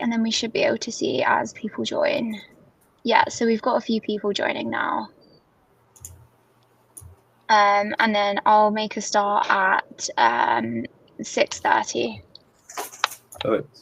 and then we should be able to see as people join. Yeah, so we've got a few people joining now. And then I'll make a start at 6:30. Perfect.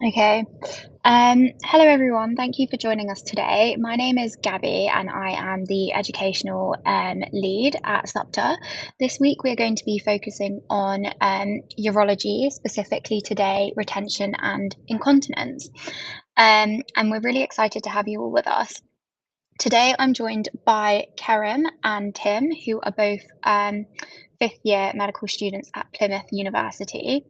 Okay. Hello everyone. Thank you for joining us today. My name is Gabby and I am the educational lead at SUPTA. This week we're going to be focusing on urology, specifically today, retention and incontinence. And we're really excited to have you all with us. Today I'm joined by Kerem and Tim, who are both fifth year medical students at Plymouth University.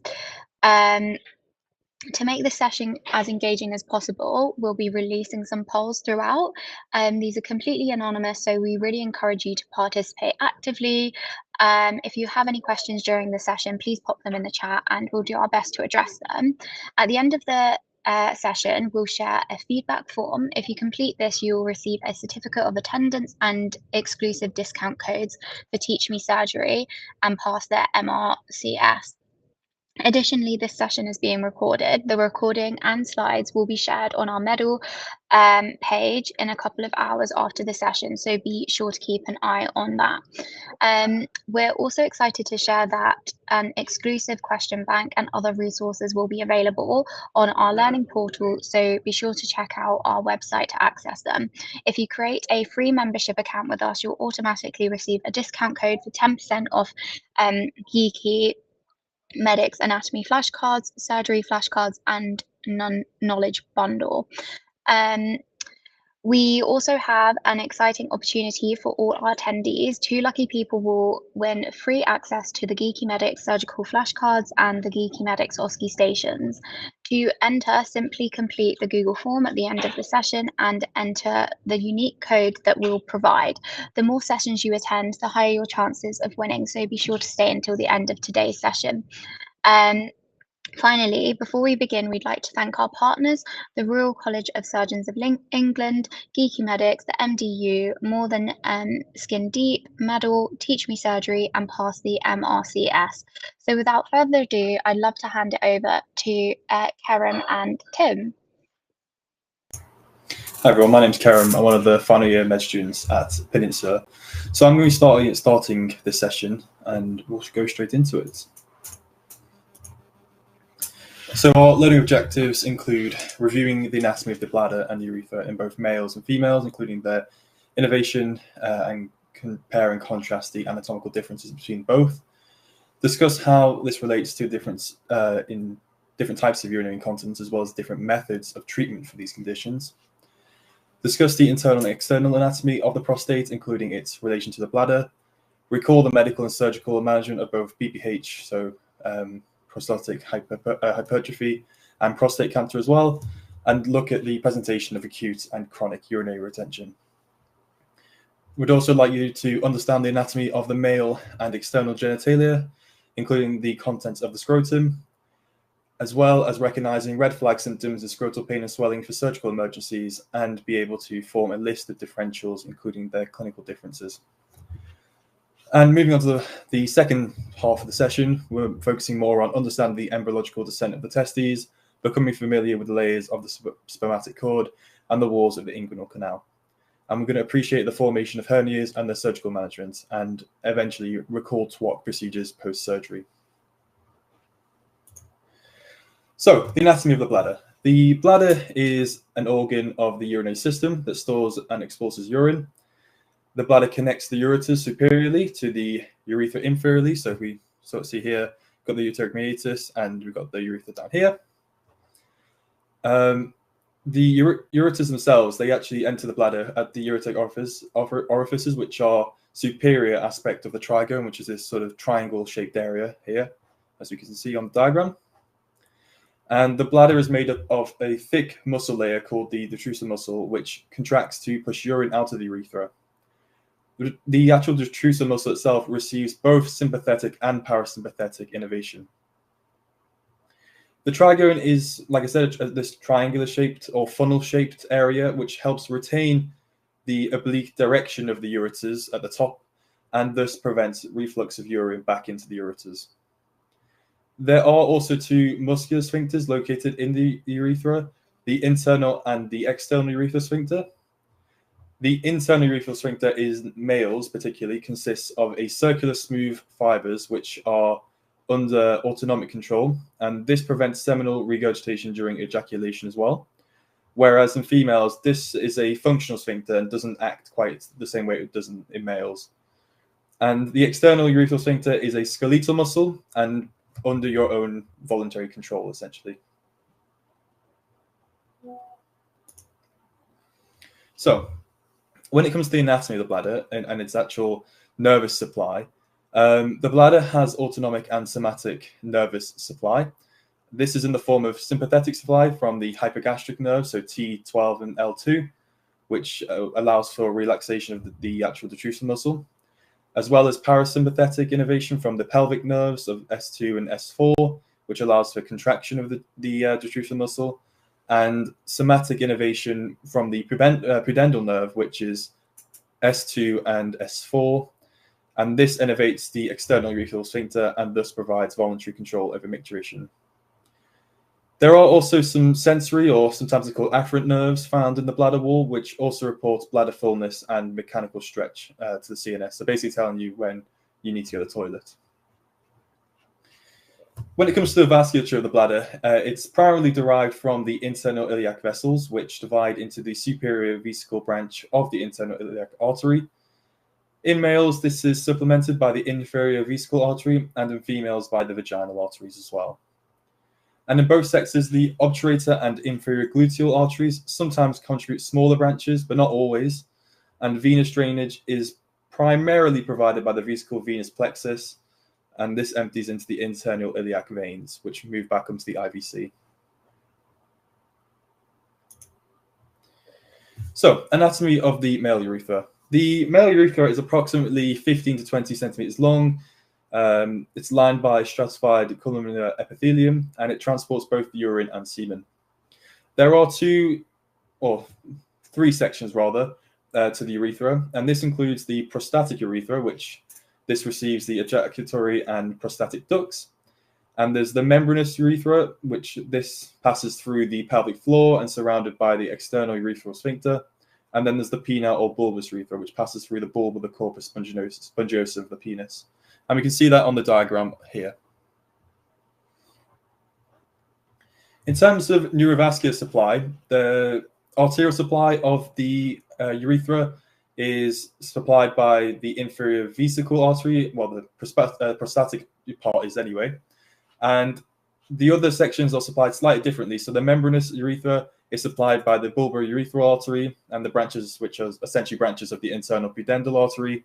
To make this session as engaging as possible, we'll be releasing some polls throughout. These are completely anonymous, so we really encourage you to participate actively. If you have any questions during the session, please pop them in the chat and we'll do our best to address them. At the end of the session, we'll share a feedback form. If you complete this, you will receive a certificate of attendance and exclusive discount codes for Teach Me Surgery and pass their MRCS. Additionally, this session is being recorded. The recording and slides will be shared on our medal page in a couple of hours after the session, so be sure to keep an eye on that. We're also excited to share that an exclusive question bank and other resources will be available on our learning portal, so be sure to check out our website to access them. If you create a free membership account with us, you'll automatically receive a discount code for 10% off Geeky Medics Anatomy flashcards, surgery flashcards, and knowledge bundle. We also have an exciting opportunity for all our attendees. 2 lucky people will win free access to the Geeky Medics surgical flashcards and the Geeky Medics OSCE stations. To enter, simply complete the Google form at the end of the session and enter the unique code that we'll provide. The more sessions you attend, the higher your chances of winning, so be sure to stay until the end of today's session. Finally, before we begin, we'd like to thank our partners, the Royal College of Surgeons of England, Geeky Medics, the MDU, More Than Skin Deep, Medal, Teach Me Surgery, and Pass the MRCS. So without further ado, I'd love to hand it over to Kerem and Tim. Hi everyone, my name's Kerem. I'm one of the final year med students at Peninsula. So I'm going to be starting this session and we'll go straight into it. So our learning objectives include reviewing the anatomy of the bladder and urethra in both males and females, including their innervation and compare and contrast the anatomical differences between both. Discuss how this relates to difference in different types of urinary incontinence, as well as different methods of treatment for these conditions. Discuss the internal and external anatomy of the prostate, including its relation to the bladder. Recall the medical and surgical management of both BPH, so prostatic hypertrophy, and prostate cancer as well, and look at the presentation of acute and chronic urinary retention. We'd also like you to understand the anatomy of the male and external genitalia, including the contents of the scrotum, as well as recognizing red flag symptoms of scrotal pain and swelling for surgical emergencies, and be able to form a list of differentials, including their clinical differences. And moving on to the second half of the session, we're focusing more on understanding the embryological descent of the testes, becoming familiar with the layers of the spermatic cord and the walls of the inguinal canal. And we're going to appreciate the formation of hernias and their surgical management, and eventually recall TWOC procedures post-surgery. So, the anatomy of the bladder. The bladder is an organ of the urinary system that stores and expulses urine. The bladder connects the ureters superiorly to the urethra inferiorly. So if we sort of see here, we've got the ureteric meatus and we've got the urethra down here. The ureters themselves, they actually enter the bladder at the ureteric orifices, which are superior aspect of the trigone, which is this sort of triangle-shaped area here, as you can see on the diagram. And the bladder is made up of a thick muscle layer called the detrusor muscle, which contracts to push urine out of the urethra. The actual detrusor muscle itself receives both sympathetic and parasympathetic innervation. The trigone is, like I said, this triangular-shaped or funnel-shaped area, which helps retain the oblique direction of the ureters at the top, and thus prevents reflux of urine back into the ureters. There are also 2 muscular sphincters located in the urethra, the internal and the external urethral sphincter. The internal urethral sphincter is males particularly consists of a circular smooth fibers which are under autonomic control, and this prevents seminal regurgitation during ejaculation as well. Whereas in females, this is a functional sphincter and doesn't act quite the same way it does in males. And the external urethral sphincter is a skeletal muscle and under your own voluntary control, essentially. So, when it comes to the anatomy of the bladder and its actual nervous supply, the bladder has autonomic and somatic nervous supply. This is in the form of sympathetic supply from the hypogastric nerve, so T12 and L2, which allows for relaxation of the actual detrusor muscle, as well as parasympathetic innervation from the pelvic nerves of S2 and S4, which allows for contraction of the detrusor muscle, and somatic innervation from the pudendal nerve, which is S2 and S4, and this innervates the external urethral sphincter and thus provides voluntary control over micturition. There are also some sensory, or sometimes they're called afferent nerves, found in the bladder wall, which also reports bladder fullness and mechanical stretch to the CNS, so basically telling you when you need to go to the toilet. When it comes to the vasculature of the bladder, it's primarily derived from the internal iliac vessels, which divide into the superior vesical branch of the internal iliac artery. In males, this is supplemented by the inferior vesical artery, and in females by the vaginal arteries as well. And in both sexes, the obturator and inferior gluteal arteries sometimes contribute smaller branches, but not always. And venous drainage is primarily provided by the vesical venous plexus, and this empties into the internal iliac veins, which move back onto the IVC. So, anatomy of the male urethra. The male urethra is approximately 15 to 20 centimeters long. It's lined by stratified columnar epithelium, and it transports both urine and semen. There are three sections rather, to the urethra, and this includes the prostatic urethra, which this receives the ejaculatory and prostatic ducts. And there's the membranous urethra, which this passes through the pelvic floor and surrounded by the external urethral sphincter. And then there's the penile or bulbous urethra, which passes through the bulb of the corpus spongiosum of the penis. And we can see that on the diagram here. In terms of neurovascular supply, the arterial supply of the urethra is supplied by the inferior vesical artery, well, the prostatic part is anyway. And the other sections are supplied slightly differently. So the membranous urethra is supplied by the bulbourethral artery and the branches, which are essentially branches of the internal pudendal artery.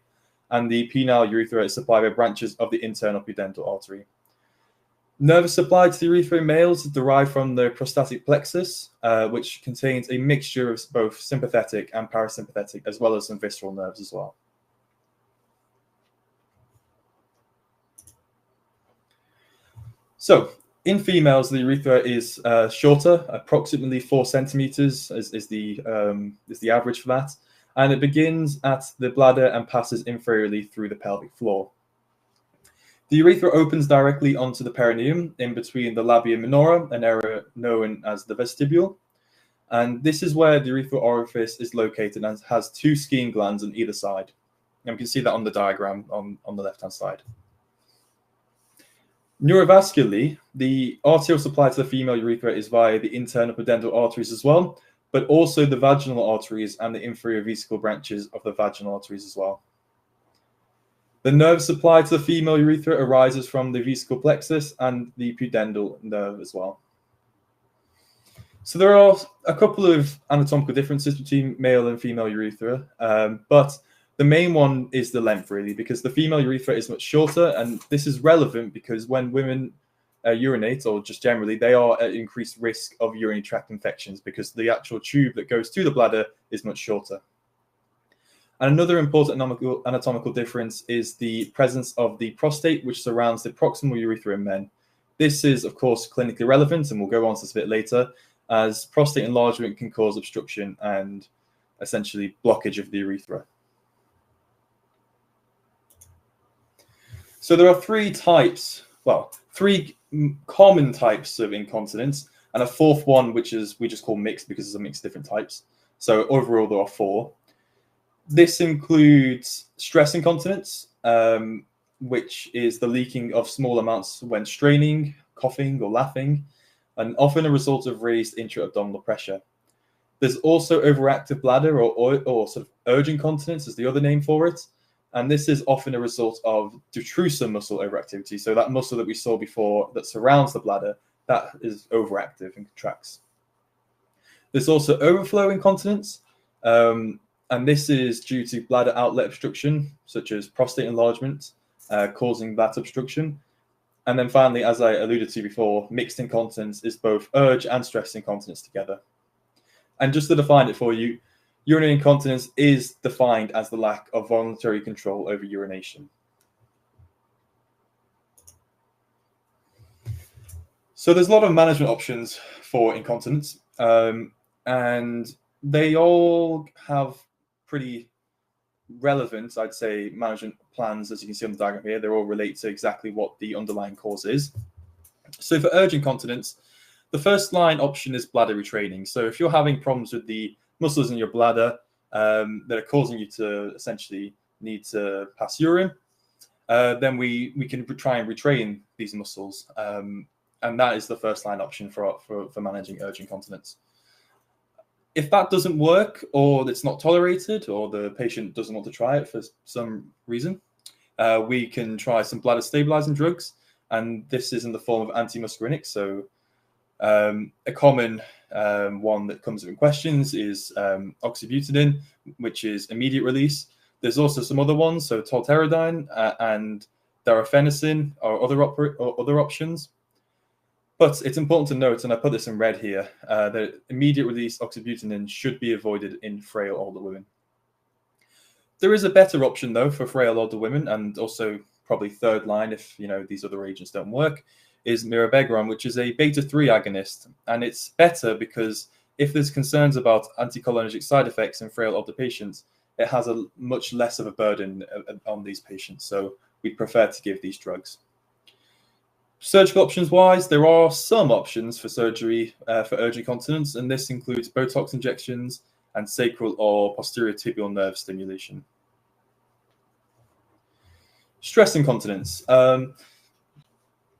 And the penile urethra is supplied by branches of the internal pudendal artery. Nerves supplied to the urethra in males is derived from the prostatic plexus, which contains a mixture of both sympathetic and parasympathetic, as well as some visceral nerves as well. So, in females, the urethra is shorter, approximately 4 centimeters is the average for that, and it begins at the bladder and passes inferiorly through the pelvic floor. The urethra opens directly onto the perineum in between the labia minora, an area known as the vestibule, and this is where the urethral orifice is located and has 2 skiing glands on either side. And we can see that on the diagram on the left-hand side. Neurovascularly, the arterial supply to the female urethra is via the internal pudendal arteries as well, but also the vaginal arteries and the inferior vesical branches of the vaginal arteries as well. The nerve supply to the female urethra arises from the vesical plexus and the pudendal nerve as well. So there are a couple of anatomical differences between male and female urethra, but the main one is the length, really, because the female urethra is much shorter, and this is relevant because when women urinate, or just generally, they are at increased risk of urinary tract infections because the actual tube that goes to the bladder is much shorter. And another important anatomical difference is the presence of the prostate, which surrounds the proximal urethra in men. This is, of course, clinically relevant, and we'll go on to this a bit later, as prostate enlargement can cause obstruction and essentially blockage of the urethra. So there are 3 types, well, 3 common types of incontinence, and a 4th one, which is we just call mixed because it's a mix of different types. So overall, there are 4. This includes stress incontinence, which is the leaking of small amounts when straining, coughing, or laughing, and often a result of raised intra-abdominal pressure. There's also overactive bladder or sort of urge incontinence is the other name for it. And this is often a result of detrusor muscle overactivity. So that muscle that we saw before that surrounds the bladder, that is overactive and contracts. There's also overflow incontinence. And this is due to bladder outlet obstruction, such as prostate enlargement, causing that obstruction. And then finally, as I alluded to before, mixed incontinence is both urge and stress incontinence together. And just to define it for you, urinary incontinence is defined as the lack of voluntary control over urination. So there's a lot of management options for incontinence, and they all have pretty relevant, I'd say, management plans. As you can see on the diagram here, they're all related to exactly what the underlying cause is. So for urge incontinence, the first line option is bladder retraining. So if you're having problems with the muscles in your bladder that are causing you to essentially need to pass urine, then we can try and retrain these muscles. And that is the first line option for managing urge incontinence. If that doesn't work, or it's not tolerated, or the patient doesn't want to try it for some reason, we can try some bladder stabilizing drugs. And this is in the form of antimuscarinics. So A common one that comes up in questions is oxybutynin, which is immediate release. There's also some other ones, so tolterodine and darafenacin are other options. But it's important to note, and I put this in red here, that immediate release oxybutynin should be avoided in frail older women. There is a better option though for frail older women, and also probably third line if these other agents don't work, is mirabegron, which is a beta-3 agonist, and it's better because if there's concerns about anticholinergic side effects in frail older patients, it has a much less of a burden on these patients. So we prefer to give these drugs. Surgical options wise, there are some options for surgery for urgent continence, and this includes Botox injections and sacral or posterior tibial nerve stimulation. Stress incontinence.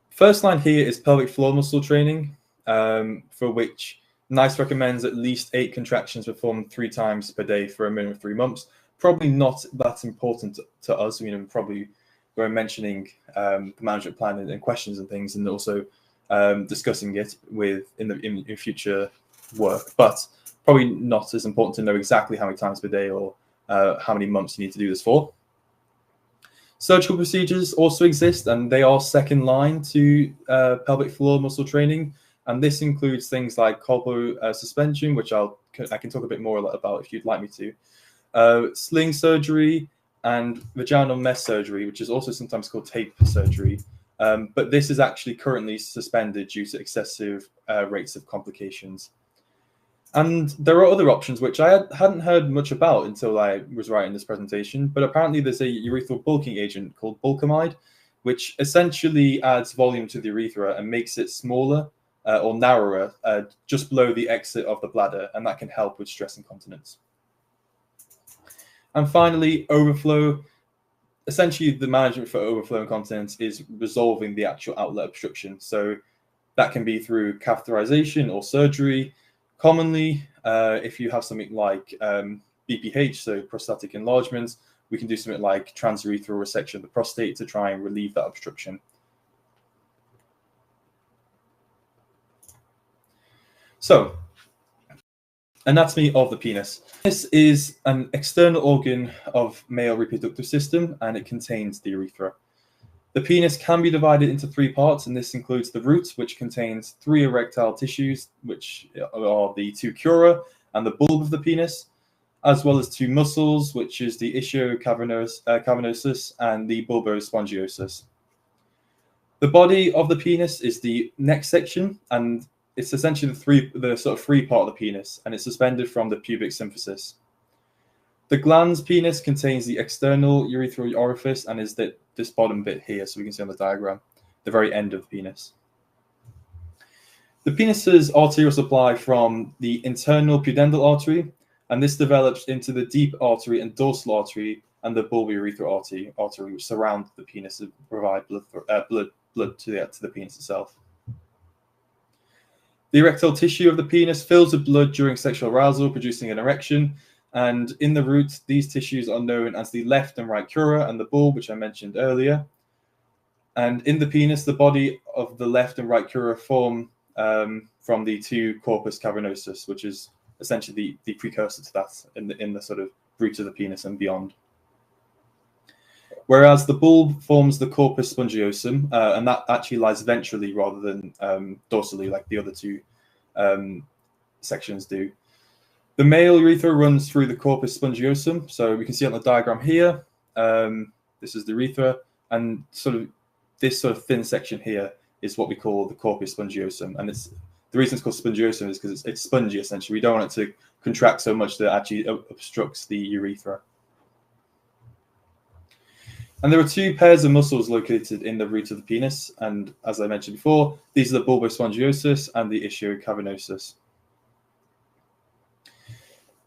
First line here is pelvic floor muscle training, for which NICE recommends at least 8 contractions performed 3 times per day for a minimum of 3 months. Probably not that important to us. Probably we're mentioning the management plan and questions and things, and also discussing it in future work. But probably not as important to know exactly how many times per day or how many months you need to do this for. Surgical procedures also exist, and they are second line to pelvic floor muscle training. And this includes things like colpo suspension, which I can talk a bit more about if you'd like me to. Sling surgery and vaginal mesh surgery, which is also sometimes called tape surgery. But this is actually currently suspended due to excessive rates of complications. And there are other options which I hadn't heard much about until I was writing this presentation, but apparently there's a urethral bulking agent called bulkamide, which essentially adds volume to the urethra and makes it smaller or narrower just below the exit of the bladder, and that can help with stress incontinence. And finally, overflow. Essentially, the management for overflow incontinence is resolving the actual outlet obstruction. So that can be through catheterization or surgery. Commonly, if you have something like BPH, so prostatic enlargement, we can do something like transurethral resection of the prostate to try and relieve that obstruction. So, anatomy of the penis. This is an external organ of male reproductive system, and it contains the urethra. The penis can be divided into 3 parts, and this includes the root, which contains 3 erectile tissues, which are the 2 cura and the bulb of the penis, as well as 2 muscles, which is the ischiocavernosus and the bulbospongiosus. The body of the penis is the neck section, and it's essentially the sort of free part of the penis, and it's suspended from the pubic symphysis. The glans penis contains the external urethral orifice and is this bottom bit here, so we can see on the diagram, the very end of the penis. The penis's arterial supply from the internal pudendal artery, and this develops into the deep artery and dorsal artery and the bulbourethral artery, which surround the penis and provide blood to the penis itself. The erectile tissue of the penis fills with blood during sexual arousal, producing an erection. And in the root, these tissues are known as the left and right cura and the bulb, which I mentioned earlier. And in the penis, the body of the left and right cura form from the 2 corpus cavernosus, which is essentially the precursor to that in the sort of root of the penis and beyond. Whereas the bulb forms the corpus spongiosum, and that actually lies ventrally rather than dorsally, like the other 2 sections do. The male urethra runs through the corpus spongiosum, so we can see on the diagram here. This is the urethra, and this sort of thin section here is what we call the corpus spongiosum, and the reason it's called spongiosum is because it's spongy essentially. We don't want it to contract so much that it actually obstructs the urethra. And there are 2 pairs of muscles located in the root of the penis, and as I mentioned before, these are the bulbospongiosus and the ischiocavernosus.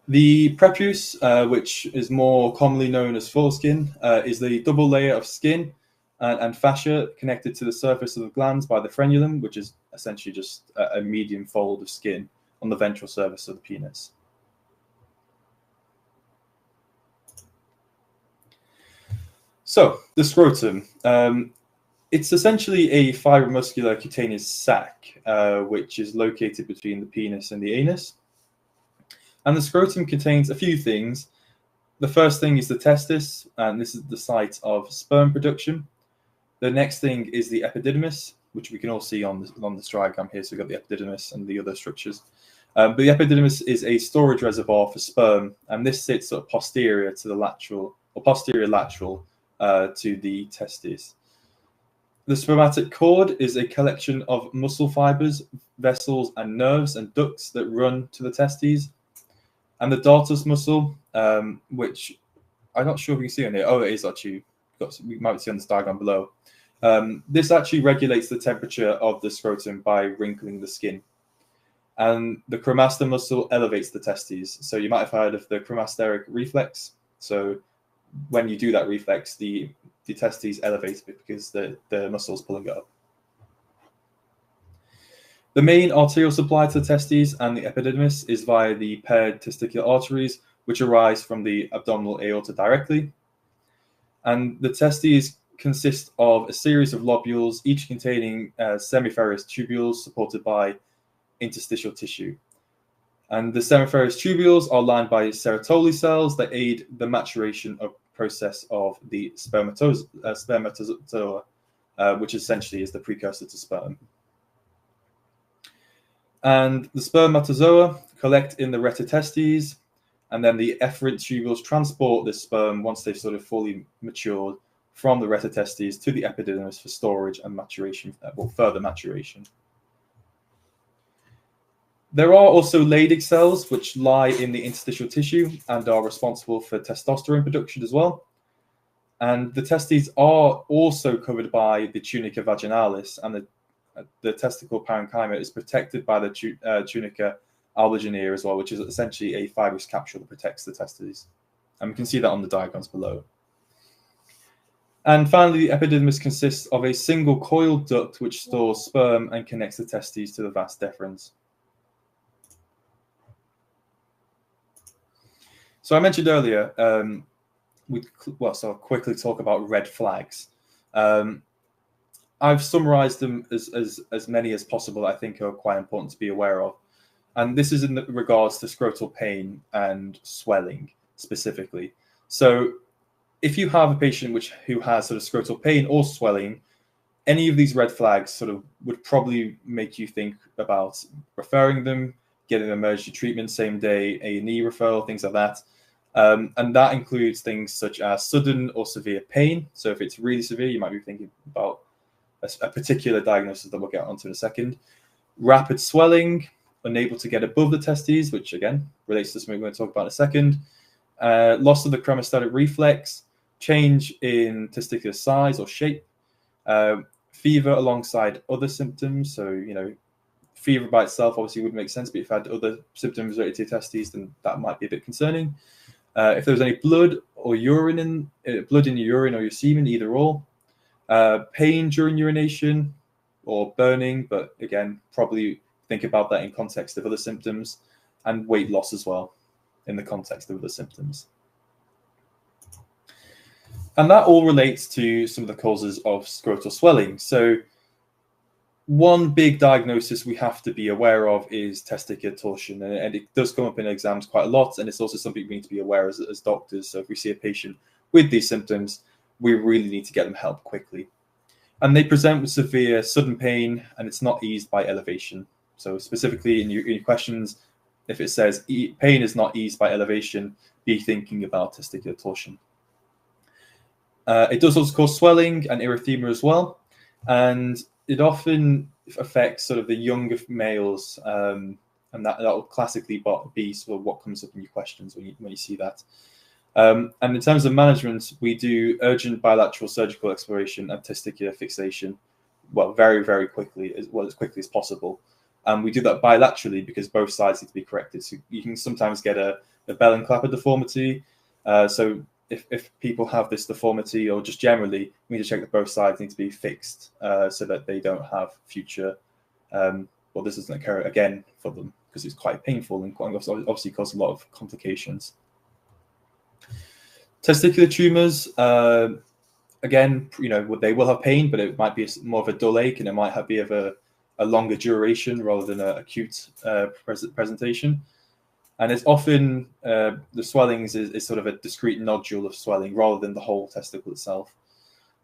The prepuce, which is more commonly known as foreskin, is the double layer of skin and fascia connected to the surface of the glans by the frenulum, which is essentially just a medium fold of skin on the ventral surface of the penis. So, the scrotum. It's essentially a fibromuscular cutaneous sac, which is located between the penis and the anus. And the scrotum contains a few things. The first thing is the testis, and this is the site of sperm production. The next thing is the epididymis, which we can all see on this diagram here. So we've got the epididymis and the other structures. But the epididymis is a storage reservoir for sperm, and this sits sort of posterior to the lateral, or posterior lateral to the testes. The spermatic cord is a collection of muscle fibers, vessels, and nerves and ducts that run to the testes. And the dartus muscle, which I'm not sure if you can see on here. Oh, it is actually. We might see on this diagram below. This actually regulates the temperature of the scrotum by wrinkling the skin. And the cremaster muscle elevates the testes. So you might have heard of the cremasteric reflex. So when you do that reflex, the testes elevate a bit because the muscle's pulling it up. The main arterial supply to the testes and the epididymis is via the paired testicular arteries, which arise from the abdominal aorta directly. And the testes consist of a series of lobules, each containing semiferrous tubules supported by interstitial tissue. And the semiferrous tubules are lined by serotoli cells that aid the maturation process of the spermatozoa, which essentially is the precursor to sperm. And the spermatozoa collect in the retrotestes, and then the efferent tubules transport the sperm once they've sort of fully matured from the retrotestes to the epididymis for storage and maturation, or further maturation. There are also Leydig cells which lie in the interstitial tissue and are responsible for testosterone production as well. And the testes are also covered by the tunica vaginalis, and the testicle parenchyma is protected by the tunica albuginea as well, which is essentially a fibrous capsule that protects the testes. And we can see that on the diagrams below. And finally, the epididymis consists of a single coiled duct which stores sperm and connects the testes to the vas deferens. So I mentioned earlier, so I'll quickly talk about red flags. I've summarized them as many as possible I think are quite important to be aware of. And this is in regards to scrotal pain and swelling specifically. So if you have a patient who has sort of scrotal pain or swelling, any of these red flags sort of would probably make you think about referring them, getting emergency treatment same day, A&E referral, things like that. And that includes things such as sudden or severe pain. So if it's really severe, you might be thinking about a particular diagnosis that we'll get onto in a second. Rapid swelling, unable to get above the testes, which again relates to something we're going to talk about in a second. Loss of the cremasteric reflex, change in testicular size or shape, fever alongside other symptoms. So, fever by itself obviously would make sense, but if you had other symptoms related to your testes, then that might be a bit concerning. If there was any blood or urine in your urine or your semen, either or. Pain during urination or burning, but again, probably think about that in context of other symptoms, and weight loss as well in the context of other symptoms. And that all relates to some of the causes of scrotal swelling. So one big diagnosis we have to be aware of is testicular torsion, and it does come up in exams quite a lot, and it's also something we need to be aware as doctors. So if we see a patient with these symptoms, we really need to get them help quickly. And they present with severe sudden pain, and it's not eased by elevation. So specifically in your questions, if it says pain is not eased by elevation, be thinking about testicular torsion. It does also cause swelling and erythema as well, and it often affects sort of the younger males, and that will classically be sort of what comes up in your questions when you see that. And in terms of management, we do urgent bilateral surgical exploration and testicular fixation, very, very quickly, as quickly as possible. And we do that bilaterally because both sides need to be corrected. So you can sometimes get a bell and clapper deformity. So if people have this deformity, or just generally, we need to check that both sides need to be fixed so that they don't have future, this doesn't occur again for them, because it's quite painful and obviously causes a lot of complications. Testicular tumors, again, they will have pain, but it might be more of a dull ache, and it might be of a longer duration rather than an acute presentation. And it's often the swellings is sort of a discrete nodule of swelling rather than the whole testicle itself.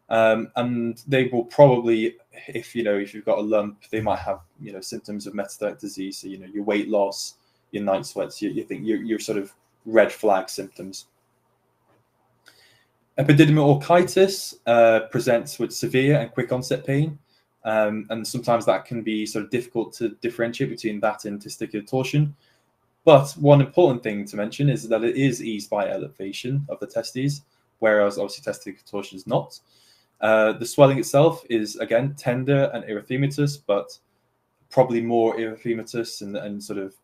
And they will probably, if you've got a lump, they might have symptoms of metastatic disease. So your weight loss, your night sweats, you think you're sort of red flag symptoms. Epididymal orchitis presents with severe and quick onset pain, and sometimes that can be sort of difficult to differentiate between that and testicular torsion. But one important thing to mention is that it is eased by elevation of the testes, whereas obviously testicular torsion is not. The swelling itself is, again, tender and erythematous, but probably more erythematous and sort of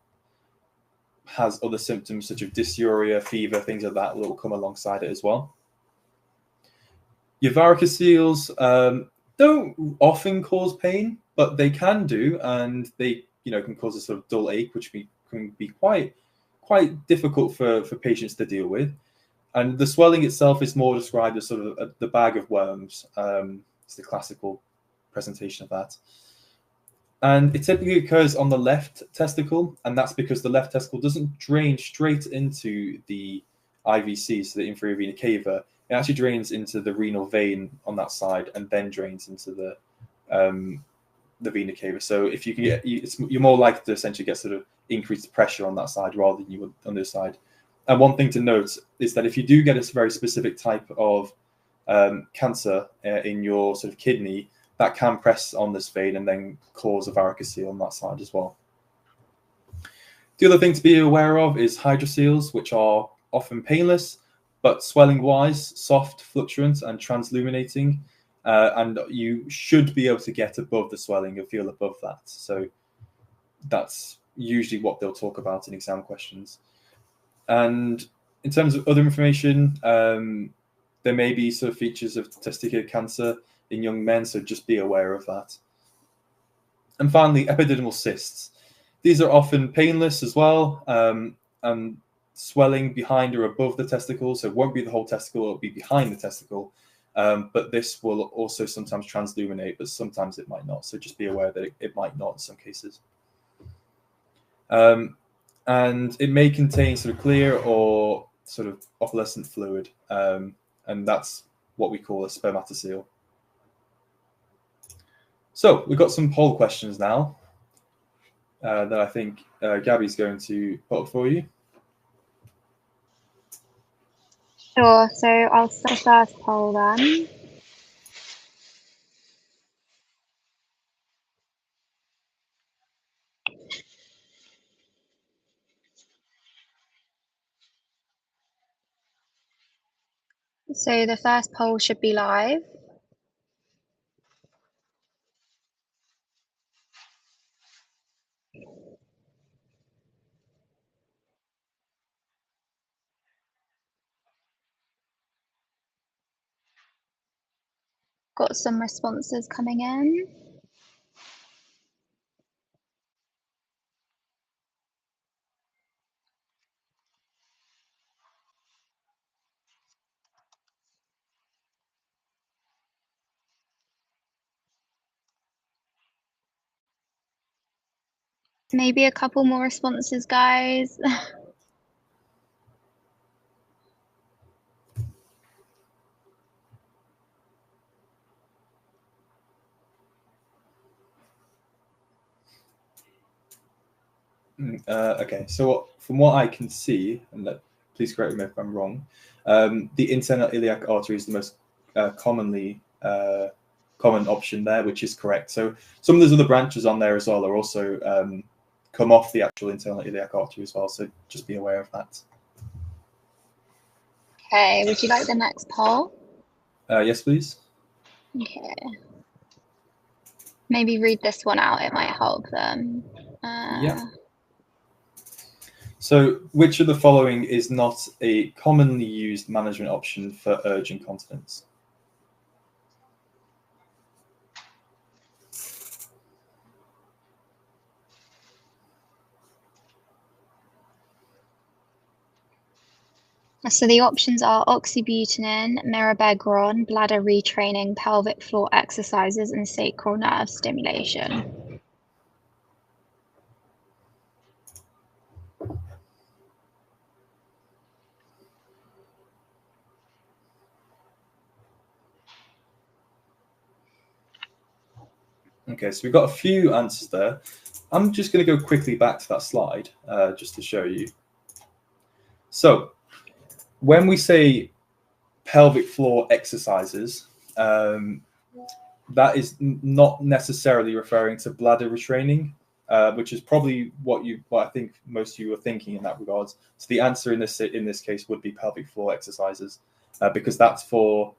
has other symptoms such as dysuria, fever, things like that will come alongside it as well. Your varicoceles don't often cause pain, but they can do, and they can cause a sort of dull ache, which can be quite difficult for patients to deal with. And the swelling itself is more described as sort of the bag of worms. It's the classical presentation of that. And it typically occurs on the left testicle, and that's because the left testicle doesn't drain straight into the IVC, so the inferior vena cava. It actually drains into the renal vein on that side, and then drains into the vena cava. So if you can you're more likely to essentially get sort of increased pressure on that side rather than you would on this side. And one thing to note is that if you do get a very specific type of cancer in your sort of kidney, that can press on this vein and then cause a varicocele on that side as well. The other thing to be aware of is hydroceles, which are often painless, but swelling-wise, soft, fluctuant, and transluminating. And you should be able to get above the swelling and feel above that. So that's usually what they'll talk about in exam questions. And in terms of other information, there may be sort of features of testicular cancer in young men, so just be aware of that. And finally, epididymal cysts. These are often painless as well, and swelling behind or above the testicle, so it won't be the whole testicle, it'll be behind the testicle. But this will also sometimes transluminate, but sometimes it might not. So just be aware that it might not in some cases. And it may contain sort of clear or sort of opalescent fluid, and that's what we call a spermatocele. So we've got some poll questions now that I think Gabby's going to put up for you. Sure, so I'll start the first poll then. So the first poll should be live. Got some responses coming in. Maybe a couple more responses, guys. Okay, so from what I can see, and please correct me if I'm wrong, the internal iliac artery is the most common option there, which is correct. So some of those other branches on there as well are also come off the actual internal iliac artery as well. So just be aware of that. Okay, would you like the next poll? Yes, please. Okay. Maybe read this one out, it might help them. Yeah. So which of the following is not a commonly used management option for urge incontinence? So the options are oxybutynin, mirabegron, bladder retraining, pelvic floor exercises, and sacral nerve stimulation. Okay, so we've got a few answers there. I'm just going to go quickly back to that slide just to show you. So when we say pelvic floor exercises, that is not necessarily referring to bladder retraining, which is probably what I think most of you are thinking in that regards. So the answer in this case would be pelvic floor exercises, because that's for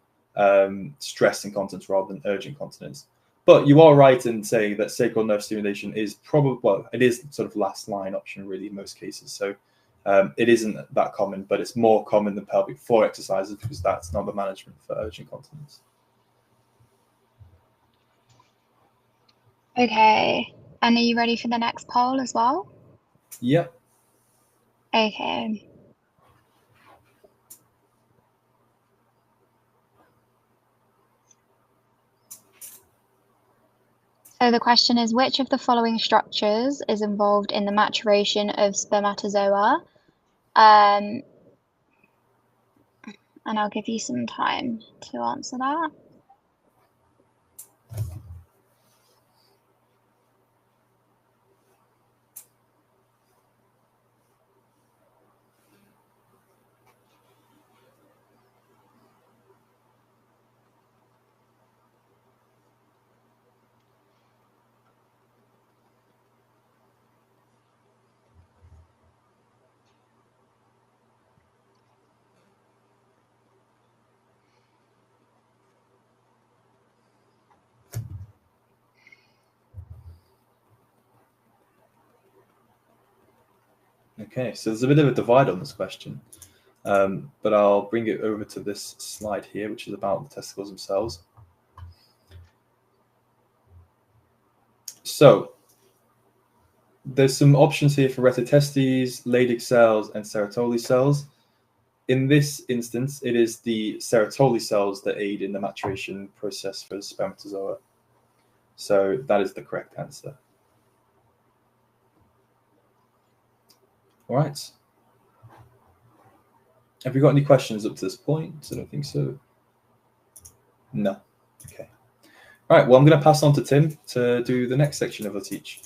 stress incontinence rather than urgent incontinence. But you are right in saying that sacral nerve stimulation is probably, well, it is sort of last line option really in most cases. So it isn't that common, but it's more common than pelvic floor exercises because that's not the management for urgent incontinence. Okay, and are you ready for the next poll as well? Yep. Okay. So the question is, which of the following structures is involved in the maturation of spermatozoa? And I'll give you some time to answer that. Okay, so there's a bit of a divide on this question, but I'll bring it over to this slide here, which is about the testicles themselves. So there's some options here for retitestes, Leydig cells, and Sertoli cells. In this instance, it is the Sertoli cells that aid in the maturation process for spermatozoa. So that is the correct answer. All right. Have you got any questions up to this point? I don't think so. No. Okay. All right. Well, I'm going to pass on to Tim to do the next section of the teach.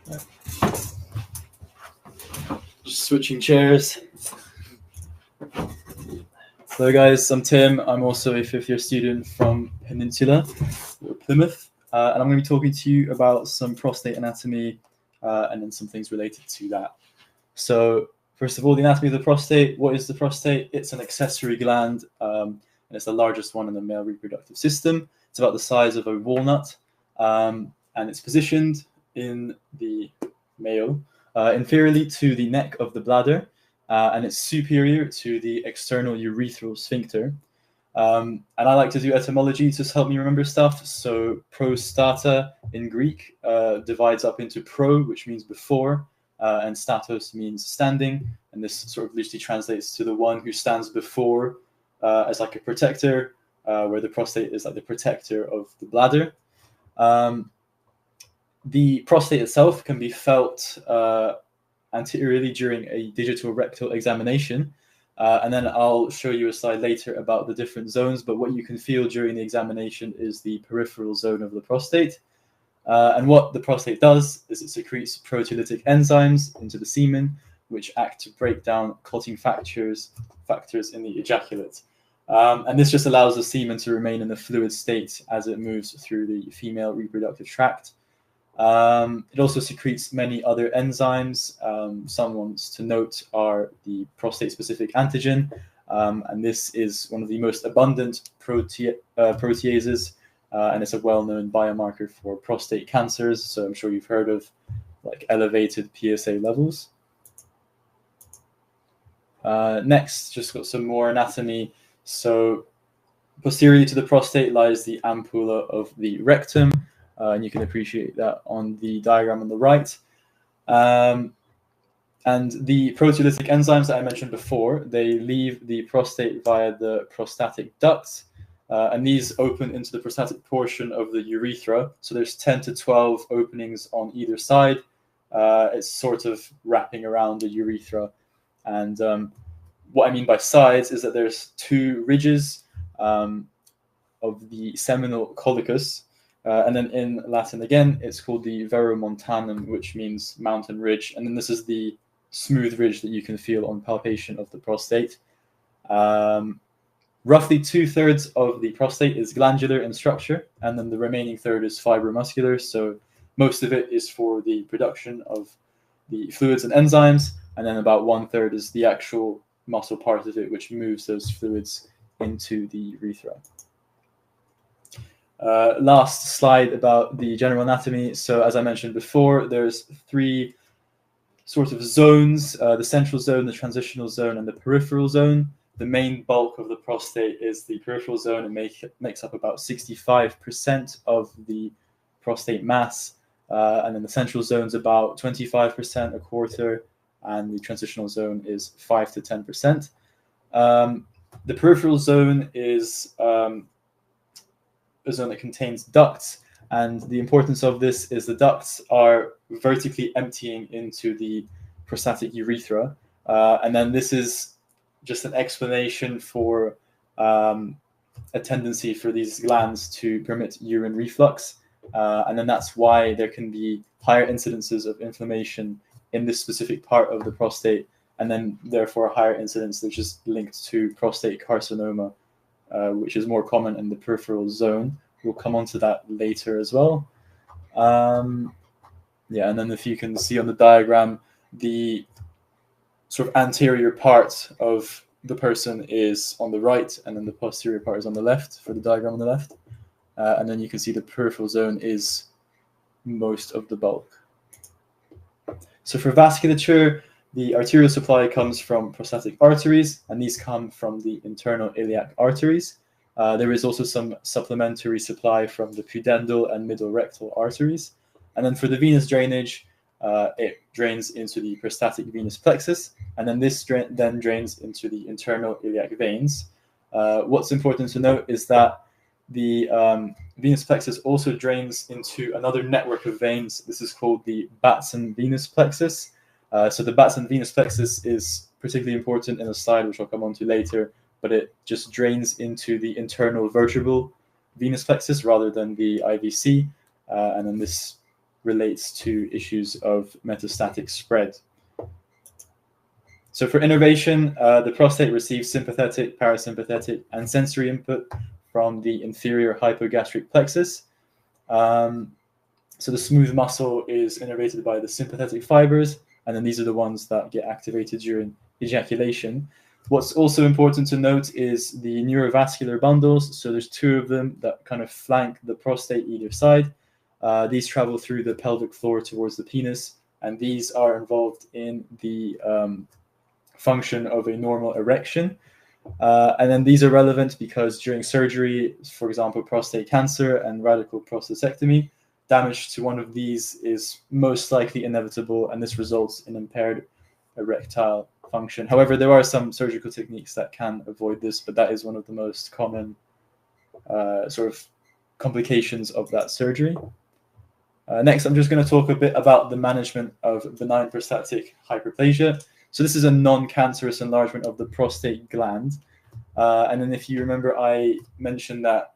Right. Just switching chairs. Hello, guys. I'm Tim. I'm also a fifth-year student from Peninsula, or Plymouth, and I'm going to be talking to you about some prostate anatomy and then some things related to that. So first of all, the anatomy of the prostate. What is the prostate? It's an accessory gland, and it's the largest one in the male reproductive system. It's about the size of a walnut, and it's positioned in the male inferiorly to the neck of the bladder, and it's superior to the external urethral sphincter. And I like to do etymology to help me remember stuff. So prostata in Greek divides up into pro, which means before, and statos means standing, and this sort of loosely translates to the one who stands before as like a protector, where the prostate is like the protector of the bladder. The prostate itself can be felt anteriorly during a digital rectal examination, and then I'll show you a slide later about the different zones, but what you can feel during the examination is the peripheral zone of the prostate. And what the prostate does is it secretes proteolytic enzymes into the semen, which act to break down clotting factors in the ejaculate. And this just allows the semen to remain in the fluid state as it moves through the female reproductive tract. It also secretes many other enzymes. Some ones to note are the prostate-specific antigen, and this is one of the most abundant proteases, and it's a well-known biomarker for prostate cancers. So I'm sure you've heard of like elevated PSA levels. Next, just got some more anatomy. So posteriorly to the prostate lies the ampulla of the rectum, and you can appreciate that on the diagram on the right. And And the proteolytic enzymes that I mentioned before, they leave the prostate via the prostatic ducts, and these open into the prostatic portion of the urethra. So there's 10 to 12 openings on either side. It's sort of wrapping around the urethra. And what I mean by sides is that there's two ridges of the seminal collicus, and then in Latin again, it's called the veromontanum, which means mountain ridge. And then this is the smooth ridge that you can feel on palpation of the prostate. Roughly 2/3 of the prostate is glandular in structure, and then the remaining third is fibromuscular. So most of it is for the production of the fluids and enzymes, and then about 1/3 is the actual muscle part of it, which moves those fluids into the urethra. Last slide about the general anatomy. So as I mentioned before, there's three sort of zones, the central zone, the transitional zone, and the peripheral zone. The main bulk of the prostate is the peripheral zone. It makes up about 65% of the prostate mass. And then the central zone is about 25%, a quarter, and the transitional zone is 5 to 10%. The peripheral zone is a zone that contains ducts, and the importance of this is the ducts are vertically emptying into the prostatic urethra, and then this is just an explanation for a tendency for these glands to permit urine reflux, and then that's why there can be higher incidences of inflammation in this specific part of the prostate, and then therefore a higher incidence which is linked to prostate carcinoma, which is more common in the peripheral zone. We'll come on to that later as well. Yeah, and then if you can see on the diagram, the sort of anterior part of the person is on the right, and then the posterior part is on the left for the diagram on the left. And then you can see the peripheral zone is most of the bulk. So for vasculature, the arterial supply comes from prostatic arteries, and these come from the internal iliac arteries. There is also some supplementary supply from the pudendal and middle rectal arteries. And then for the venous drainage, it drains into the prostatic venous plexus, and then this then drains into the internal iliac veins. What's important to note is that the venous plexus also drains into another network of veins. This is called the Batson venous plexus. So the Batson venous plexus is particularly important in a slide which I'll come on to later, but it just drains into the internal vertebral venous plexus rather than the IVC, and then this relates to issues of metastatic spread. So for innervation, the prostate receives sympathetic, parasympathetic, and sensory input from the inferior hypogastric plexus. So the smooth muscle is innervated by the sympathetic fibers, and then these are the ones that get activated during ejaculation. What's also important to note is the neurovascular bundles. So there's two of them that kind of flank the prostate either side. These travel through the pelvic floor towards the penis, and these are involved in the function of a normal erection. And then these are relevant because during surgery, for example, prostate cancer and radical prostatectomy, damage to one of these is most likely inevitable, and this results in impaired erectile function. However, there are some surgical techniques that can avoid this, but that is one of the most common sort of complications of that surgery. Next, I'm just going to talk a bit about the management of benign prostatic hyperplasia. So this is a non-cancerous enlargement of the prostate gland. And then if you remember, I mentioned that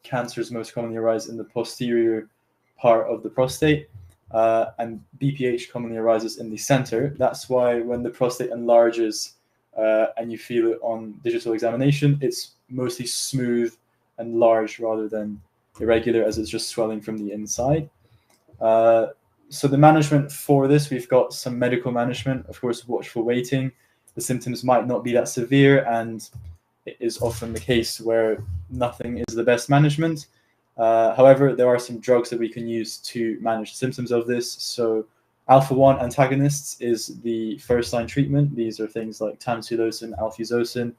cancers most commonly arise in the posterior part of the prostate, and BPH commonly arises in the center. That's why when the prostate enlarges and you feel it on digital examination, it's mostly smooth and large rather than irregular, as it's just swelling from the inside. So the management for this, we've got some medical management, of course, watchful waiting. The symptoms might not be that severe, and it is often the case where nothing is the best management. However, there are some drugs that we can use to manage symptoms of this. So alpha-1 antagonists is the first-line treatment. These are things like tamsulosin, alfuzosin.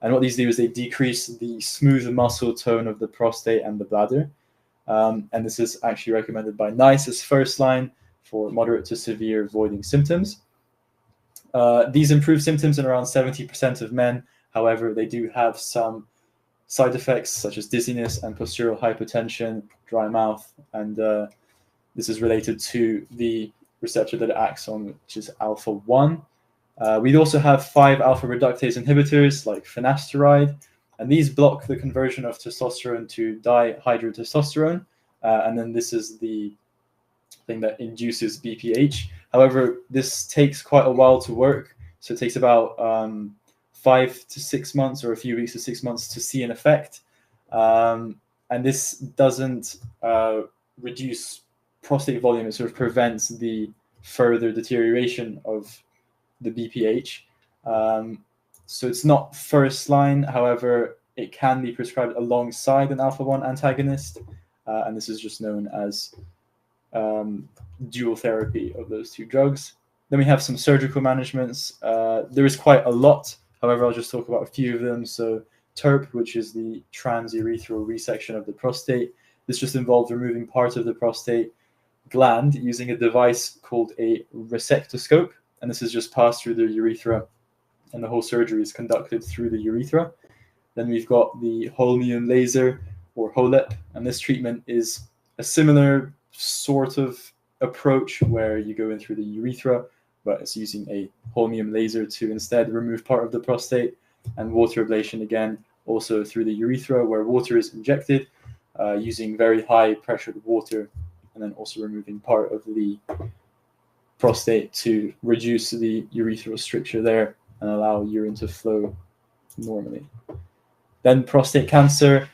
And what these do is they decrease the smooth muscle tone of the prostate and the bladder. And this is actually recommended by NICE as first line for moderate to severe voiding symptoms. These improve symptoms in around 70% of men. However, they do have some side effects such as dizziness and postural hypotension, dry mouth, and this is related to the receptor that it acts on, which is alpha-1. We also have 5-alpha reductase inhibitors like finasteride, and these block the conversion of testosterone to dihydrotestosterone, and then this is the thing that induces BPH. However, this takes quite a while to work, so it takes about 5 to 6 months or a few weeks to 6 months to see an effect, and this doesn't reduce prostate volume. It sort of prevents the further deterioration of the BPH. So it's not first line. However, it can be prescribed alongside an alpha-1 antagonist, and this is just known as dual therapy of those two drugs. Then we have some surgical managements. There is quite a lot. However, I'll just talk about a few of them. So TURP, which is the transurethral resection of the prostate. This just involves removing part of the prostate gland using a device called a resectoscope, and this is just passed through the urethra, and the whole surgery is conducted through the urethra. Then we've got the holmium laser, or HOLEP, and this treatment is a similar sort of approach where you go in through the urethra, but it's using a holmium laser to instead remove part of the prostate. And water ablation, again, also through the urethra, where water is injected using very high pressured water, and then also removing part of the prostate to reduce the urethral stricture there and allow urine to flow normally. Then prostate cancer.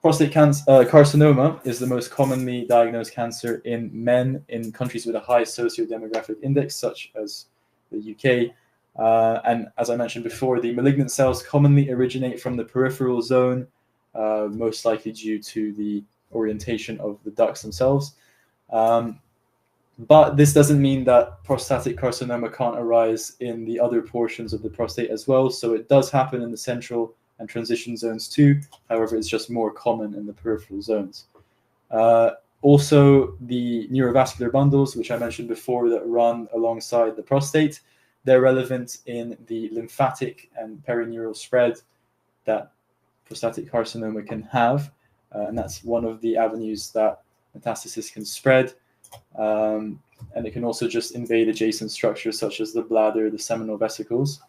Carcinoma is the most commonly diagnosed cancer in men in countries with a high socio-demographic index, such as the UK. And as I mentioned before, the malignant cells commonly originate from the peripheral zone, most likely due to the orientation of the ducts themselves. But this doesn't mean that prostatic carcinoma can't arise in the other portions of the prostate as well. So it does happen in the central and transition zones too. However, it's just more common in the peripheral zones. Also, the neurovascular bundles, which I mentioned before, that run alongside the prostate, they're relevant in the lymphatic and perineural spread that prostatic carcinoma can have. And that's one of the avenues that metastasis can spread. And it can also just invade adjacent structures such as the bladder, the seminal vesicles.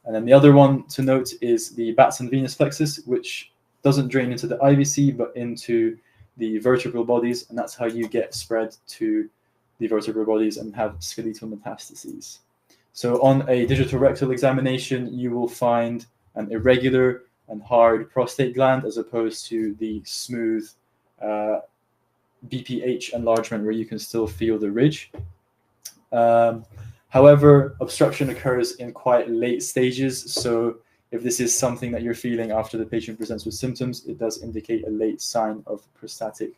And then the other one to note is the Batson venous plexus, which doesn't drain into the IVC, but into the vertebral bodies. And that's how you get spread to the vertebral bodies and have skeletal metastases. So on a digital rectal examination, you will find an irregular and hard prostate gland as opposed to the smooth BPH enlargement where you can still feel the ridge. However, obstruction occurs in quite late stages. So if this is something that you're feeling after the patient presents with symptoms, it does indicate a late sign of prostatic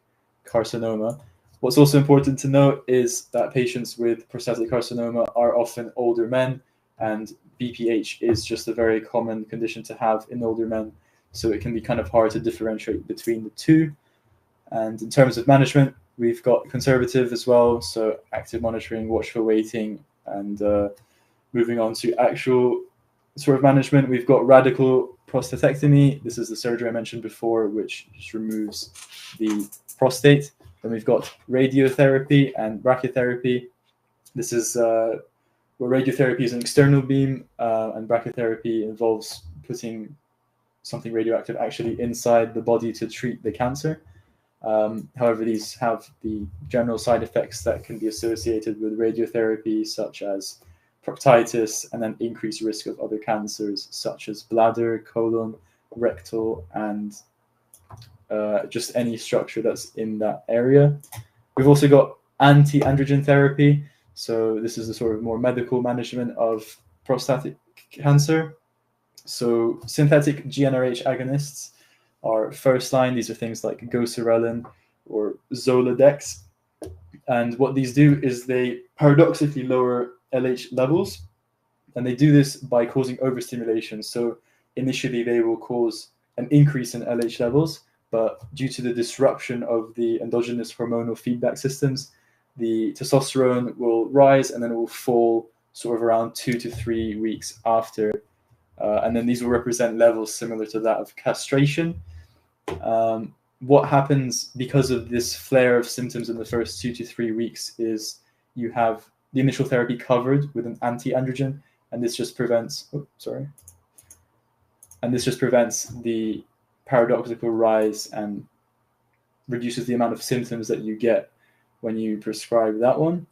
carcinoma. What's also important to note is that patients with prostatic carcinoma are often older men, and BPH is just a very common condition to have in older men. So it can be kind of hard to differentiate between the two. And in terms of management, we've got conservative as well. So active monitoring, watchful waiting, and moving on to actual sort of management, we've got radical prostatectomy. This is the surgery I mentioned before, which just removes the prostate. Then we've got radiotherapy and brachytherapy. This is where radiotherapy is an external beam, and brachytherapy involves putting something radioactive actually inside the body to treat the cancer. However, these have the general side effects that can be associated with radiotherapy, such as proctitis, and then increased risk of other cancers, such as bladder, colon, rectal, and just any structure that's in that area. We've also got anti-androgen therapy. So this is a sort of more medical management of prostatic cancer. So synthetic GnRH agonists are first line. These are things like goserelin or Zoladex. And what these do is they paradoxically lower LH levels. And they do this by causing overstimulation. So initially they will cause an increase in LH levels, but due to the disruption of the endogenous hormonal feedback systems, the testosterone will rise and then it will fall sort of around 2 to 3 weeks after. And then these will represent levels similar to that of castration. What happens because of this flare of symptoms in the first 2 to 3 weeks is you have the initial therapy covered with an anti-androgen, and this just prevents, the paradoxical rise and reduces the amount of symptoms that you get when you prescribe that one.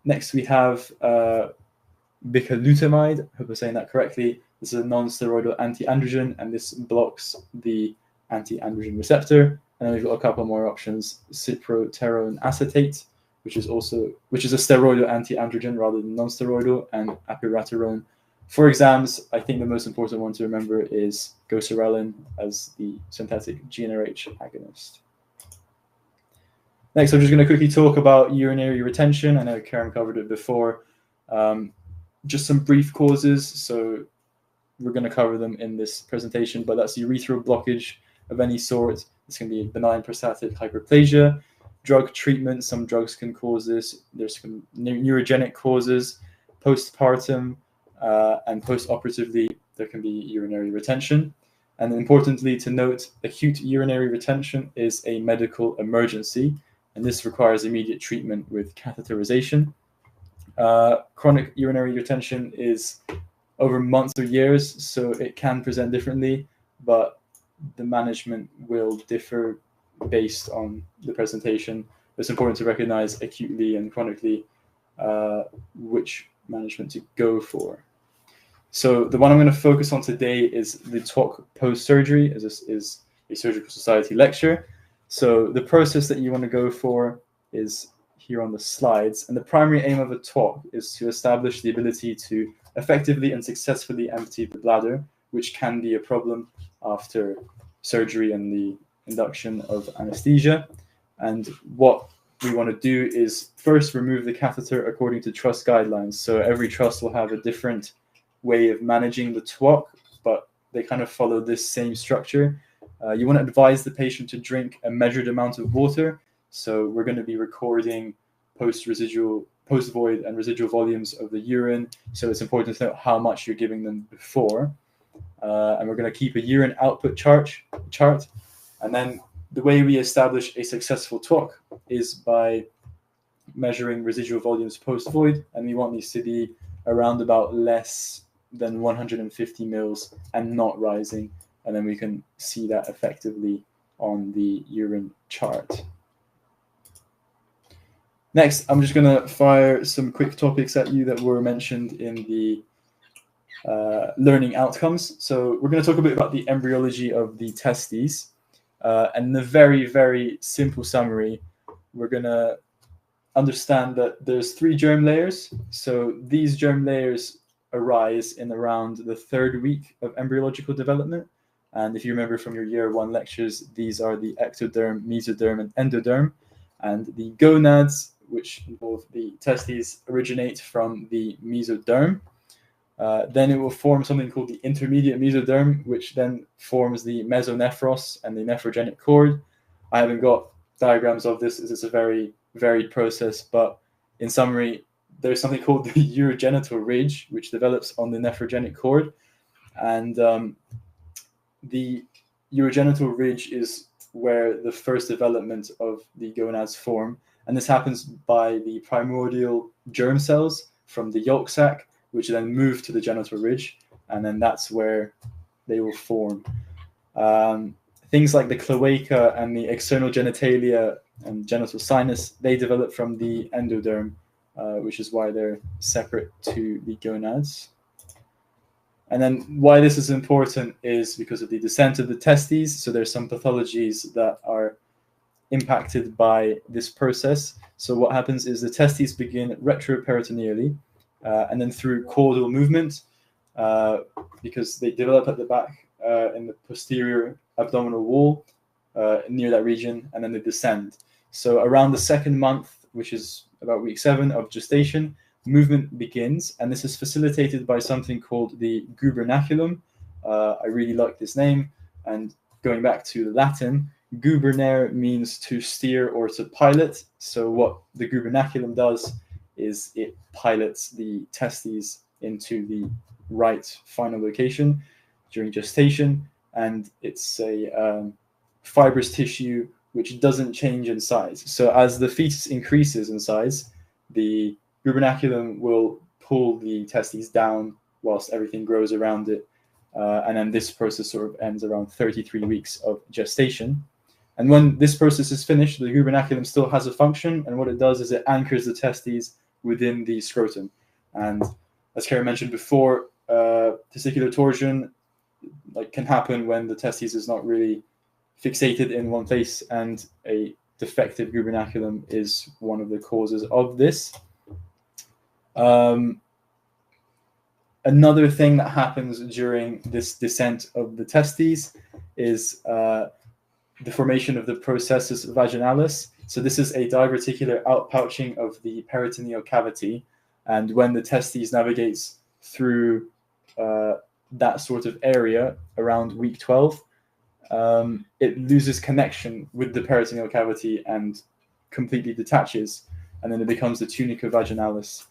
Next, we have bicalutamide. I hope I'm saying that correctly. This is a non-steroidal anti-androgen, and this blocks the anti-androgen receptor. And then we've got a couple more options: cyproterone acetate, which is a steroidal anti-androgen rather than non-steroidal, and abiraterone. For exams, I think the most important one to remember is goserelin as the synthetic GnRH agonist. Next, I'm just going to quickly talk about urinary retention. I know Karen covered it before. Just some brief causes, so we're going to cover them in this presentation, but that's urethral blockage of any sort. This can be benign prostatic hyperplasia. Drug treatment, some drugs can cause this. There's some neurogenic causes. Postpartum and post-operatively, there can be urinary retention. And importantly to note, acute urinary retention is a medical emergency, and this requires immediate treatment with catheterization. Chronic urinary retention is over months or years, so it can present differently, but the management will differ based on the presentation. It's important to recognize acutely and chronically which management to go for. So the one I'm going to focus on today is the talk post-surgery, as this is a surgical society lecture. So the process that you want to go for is here on the slides, and the primary aim of a talk is to establish the ability to effectively and successfully empty the bladder, which can be a problem after surgery and the induction of anesthesia. And what we want to do is first remove the catheter according to trust guidelines. So every trust will have a different way of managing the TWOC, but they kind of follow this same structure. You want to advise the patient to drink a measured amount of water. So we're going to be recording post-void and residual volumes of the urine. So it's important to know how much you're giving them before. And we're going to keep a urine output chart. And then the way we establish a successful TWOC is by measuring residual volumes post-void. And we want these to be around about less than 150 mils and not rising. And then we can see that effectively on the urine chart. Next, I'm just going to fire some quick topics at you that were mentioned in the learning outcomes. So we're going to talk a bit about the embryology of the testes. And in a very, very simple summary, we're going to understand that there's 3 germ layers. So these germ layers arise in around the 3rd week of embryological development. And if you remember from your year 1 lectures, these are the ectoderm, mesoderm, and endoderm. And the gonads, which involve the testes, originate from the mesoderm. Then it will form something called the intermediate mesoderm, which then forms the mesonephros and the nephrogenic cord. I haven't got diagrams of this, as it's a very varied process, but in summary, there's something called the urogenital ridge, which develops on the nephrogenic cord. And the urogenital ridge is where the first development of the gonads form. And this happens by the primordial germ cells from the yolk sac, which then move to the genital ridge. And then that's where they will form. Things like the cloaca and the external genitalia and genital sinus, they develop from the endoderm, which is why they're separate to the gonads. And then why this is important is because of the descent of the testes. So there's some pathologies that are impacted by this process. So what happens is the testes begin retroperitoneally, and then through caudal movement, because they develop at the back in the posterior abdominal wall near that region, and then they descend. So around the 2nd month, which is about week 7 of gestation, movement begins, and this is facilitated by something called the gubernaculum. I really like this name, and going back to the Latin, gubernare means to steer or to pilot. So what the gubernaculum does is it pilots the testes into the right final location during gestation, and it's a fibrous tissue which doesn't change in size. So as the fetus increases in size, the gubernaculum will pull the testes down whilst everything grows around it. And then this process sort of ends around 33 weeks of gestation. And when this process is finished, the gubernaculum still has a function, and what it does is it anchors the testes within the scrotum. And as Karen mentioned before, testicular torsion can happen when the testes is not really fixated in one place, and a defective gubernaculum is one of the causes of this. Another thing that happens during this descent of the testes is the formation of the processus vaginalis. So this is a diverticular outpouching of the peritoneal cavity, and when the testes navigates through that sort of area around week 12, it loses connection with the peritoneal cavity and completely detaches, and then it becomes the tunica vaginalis.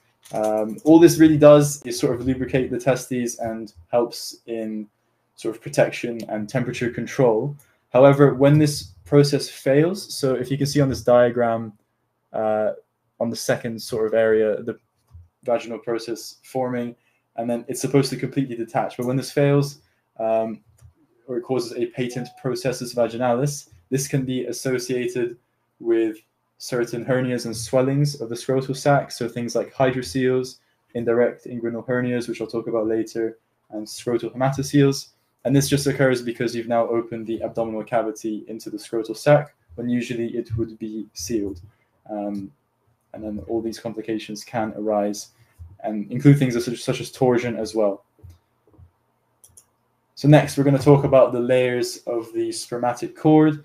All this really does is sort of lubricate the testes and helps in sort of protection and temperature control. However, when this process fails, so if you can see on this diagram, on the second sort of area, the vaginal process forming, and then it's supposed to completely detach. But when this fails, or it causes a patent processus vaginalis, this can be associated with certain hernias and swellings of the scrotal sac, so things like hydroceles, indirect inguinal hernias, which I'll talk about later, and scrotal hematoceles. And this just occurs because you've now opened the abdominal cavity into the scrotal sac, when usually it would be sealed. And then all these complications can arise and include things such as torsion as well. So next, we're going to talk about the layers of the spermatic cord,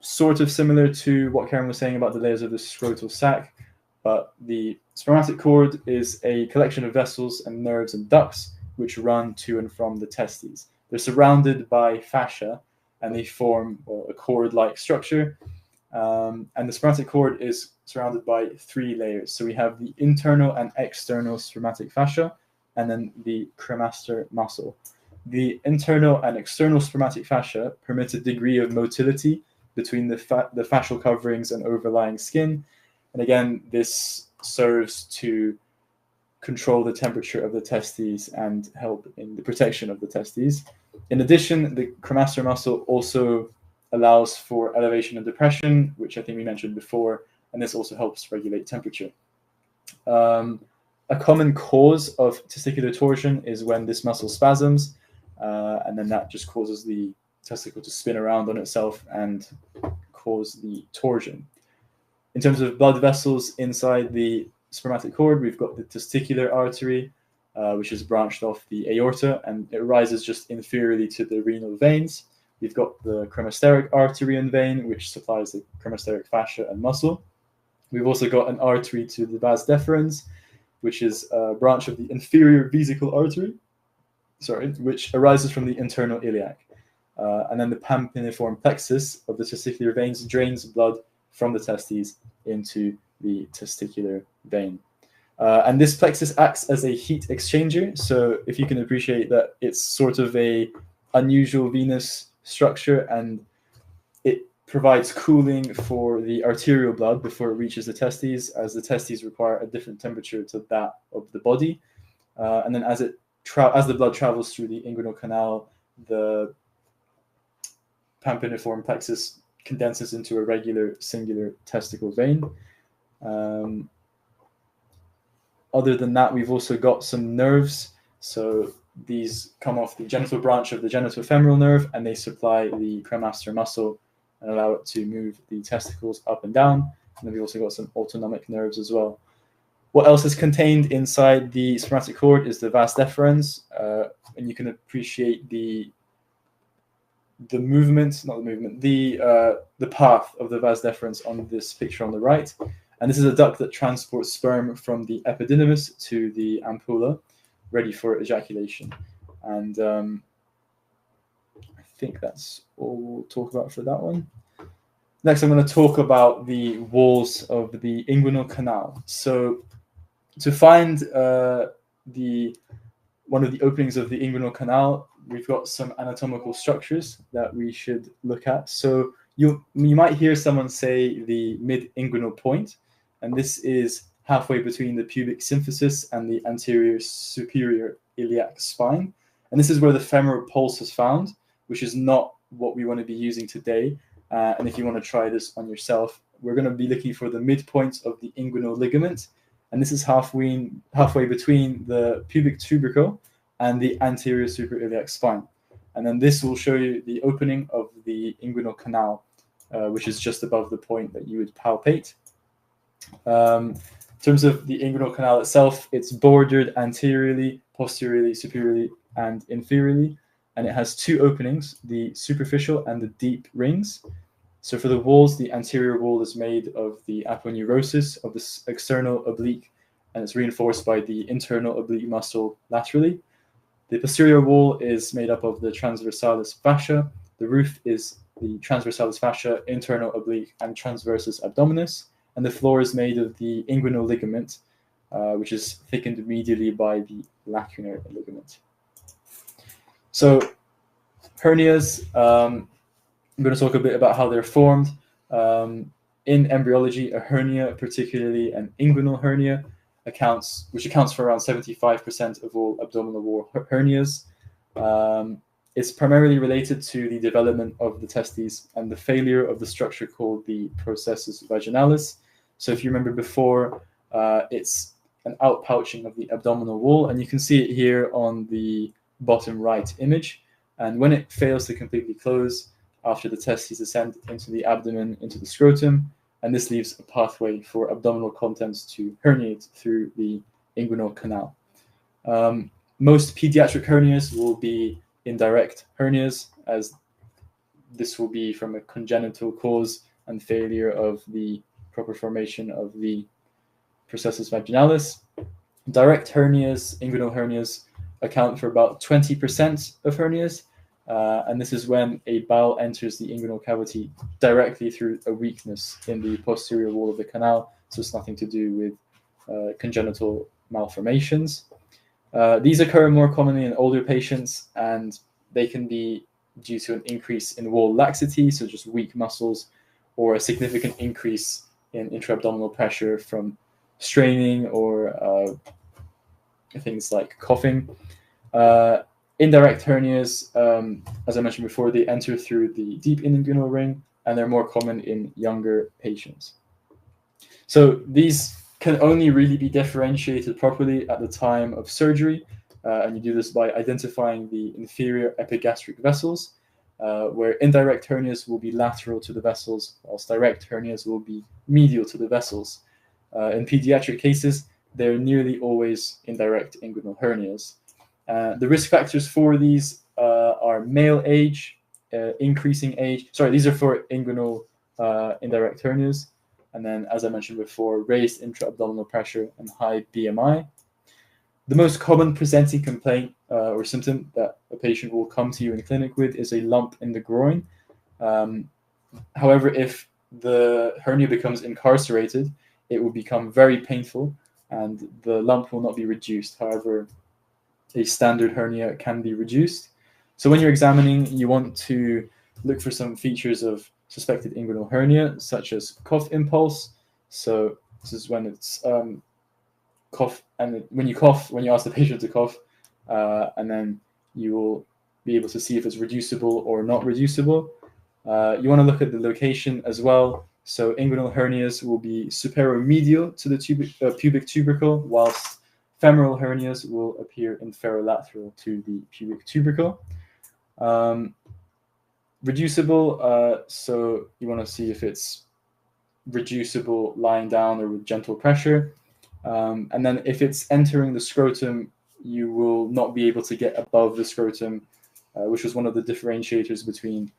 sort of similar to what Karen was saying about the layers of the scrotal sac, but the spermatic cord is a collection of vessels and nerves and ducts which run to and from the testes. They're surrounded by fascia, and they form a cord-like structure. And the spermatic cord is surrounded by 3 layers. So we have the internal and external spermatic fascia, and then the cremaster muscle. The internal and external spermatic fascia permits a degree of motility between the fascial coverings and overlying skin. And again, this serves to control the temperature of the testes and help in the protection of the testes. In addition, the cremaster muscle also allows for elevation and depression, which I think we mentioned before, and this also helps regulate temperature. A common cause of testicular torsion is when this muscle spasms, and then that just causes the testicle to spin around on itself and cause the torsion. In terms of blood vessels inside the spermatic cord, we've got the testicular artery, which is branched off the aorta, and it rises just inferiorly to the renal veins. We've got the cremasteric artery and vein, which supplies the cremasteric fascia and muscle. We've also got an artery to the vas deferens, which is a branch of the inferior vesical artery, which arises from the internal iliac. And then the pampiniform plexus of the testicular veins drains blood from the testes into the testicular vein. And this plexus acts as a heat exchanger. So if you can appreciate that, it's sort of a unusual venous structure, and it provides cooling for the arterial blood before it reaches the testes, as the testes require a different temperature to that of the body. And then as the blood travels through the inguinal canal, the pampiniform plexus condenses into a regular singular testicle vein. Other than that, we've also got some nerves. So these come off the genital branch of the genitofemoral nerve, and they supply the cremaster muscle and allow it to move the testicles up and down. And then we've also got some autonomic nerves as well. What else is contained inside the spermatic cord is the vas deferens, and you can appreciate the path of the vas deferens on this picture on the right. And this is a duct that transports sperm from the epididymis to the ampulla, ready for ejaculation. And I think that's all we'll talk about for that one. Next, I'm going to talk about the walls of the inguinal canal. So To find one of the openings of the inguinal canal, we've got some anatomical structures that we should look at. So you might hear someone say the mid-inguinal point, and this is halfway between the pubic symphysis and the anterior superior iliac spine. And this is where the femoral pulse is found, which is not what we want to be using today. And if you want to try this on yourself, we're going to be looking for the midpoint of the inguinal ligament. And this is halfway between the pubic tubercle and the anterior suprailiac spine. And then this will show you the opening of the inguinal canal, which is just above the point that you would palpate. In terms of the inguinal canal itself, it's bordered anteriorly, posteriorly, superiorly, and inferiorly. And it has two openings, the superficial and the deep rings. So for the walls, the anterior wall is made of the aponeurosis of the external oblique, and it's reinforced by the internal oblique muscle laterally. The posterior wall is made up of the transversalis fascia. The roof is the transversalis fascia, internal oblique, and transversus abdominis. And the floor is made of the inguinal ligament, which is thickened medially by the lacunar ligament. So hernias, I'm going to talk a bit about how they're formed. In embryology, a hernia, particularly an inguinal hernia, which accounts for around 75% of all abdominal wall hernias. It's primarily related to the development of the testes and the failure of the structure called the processus vaginalis. So if you remember before, it's an outpouching of the abdominal wall, and you can see it here on the bottom right image. And when it fails to completely close, after the testes descend into the abdomen, into the scrotum, and this leaves a pathway for abdominal contents to herniate through the inguinal canal. Most pediatric hernias will be indirect hernias, as this will be from a congenital cause and failure of the proper formation of the processus vaginalis. Direct hernias, inguinal hernias, account for about 20% of hernias. And this is when a bowel enters the inguinal cavity directly through a weakness in the posterior wall of the canal. So it's nothing to do with congenital malformations. These occur more commonly in older patients, and they can be due to an increase in wall laxity, so just weak muscles, or a significant increase in intra-abdominal pressure from straining or things like coughing. Indirect hernias, as I mentioned before, they enter through the deep inguinal ring, and they're more common in younger patients. So these can only really be differentiated properly at the time of surgery, and you do this by identifying the inferior epigastric vessels, where indirect hernias will be lateral to the vessels, whilst direct hernias will be medial to the vessels. In pediatric cases, they're nearly always indirect inguinal hernias. The risk factors for these are male age, increasing age. Sorry, these are for inguinal indirect hernias. And then, as I mentioned before, raised intra-abdominal pressure and high BMI. The most common presenting complaint or symptom that a patient will come to you in the clinic with is a lump in the groin. However, if the hernia becomes incarcerated, it will become very painful and the lump will not be reduced. However, a standard hernia can be reduced. So when you're examining, you want to look for some features of suspected inguinal hernia, such as cough impulse. So this is when it's cough, and when you ask the patient to cough, and then you will be able to see if it's reducible or not reducible. You want to look at the location as well. So inguinal hernias will be superomedial to the pubic tubercle, whilst femoral hernias will appear inferolateral to the pubic tubercle. Reducible, so you want to see if it's reducible lying down or with gentle pressure. And then if it's entering the scrotum, you will not be able to get above the scrotum, which was one of the differentiators between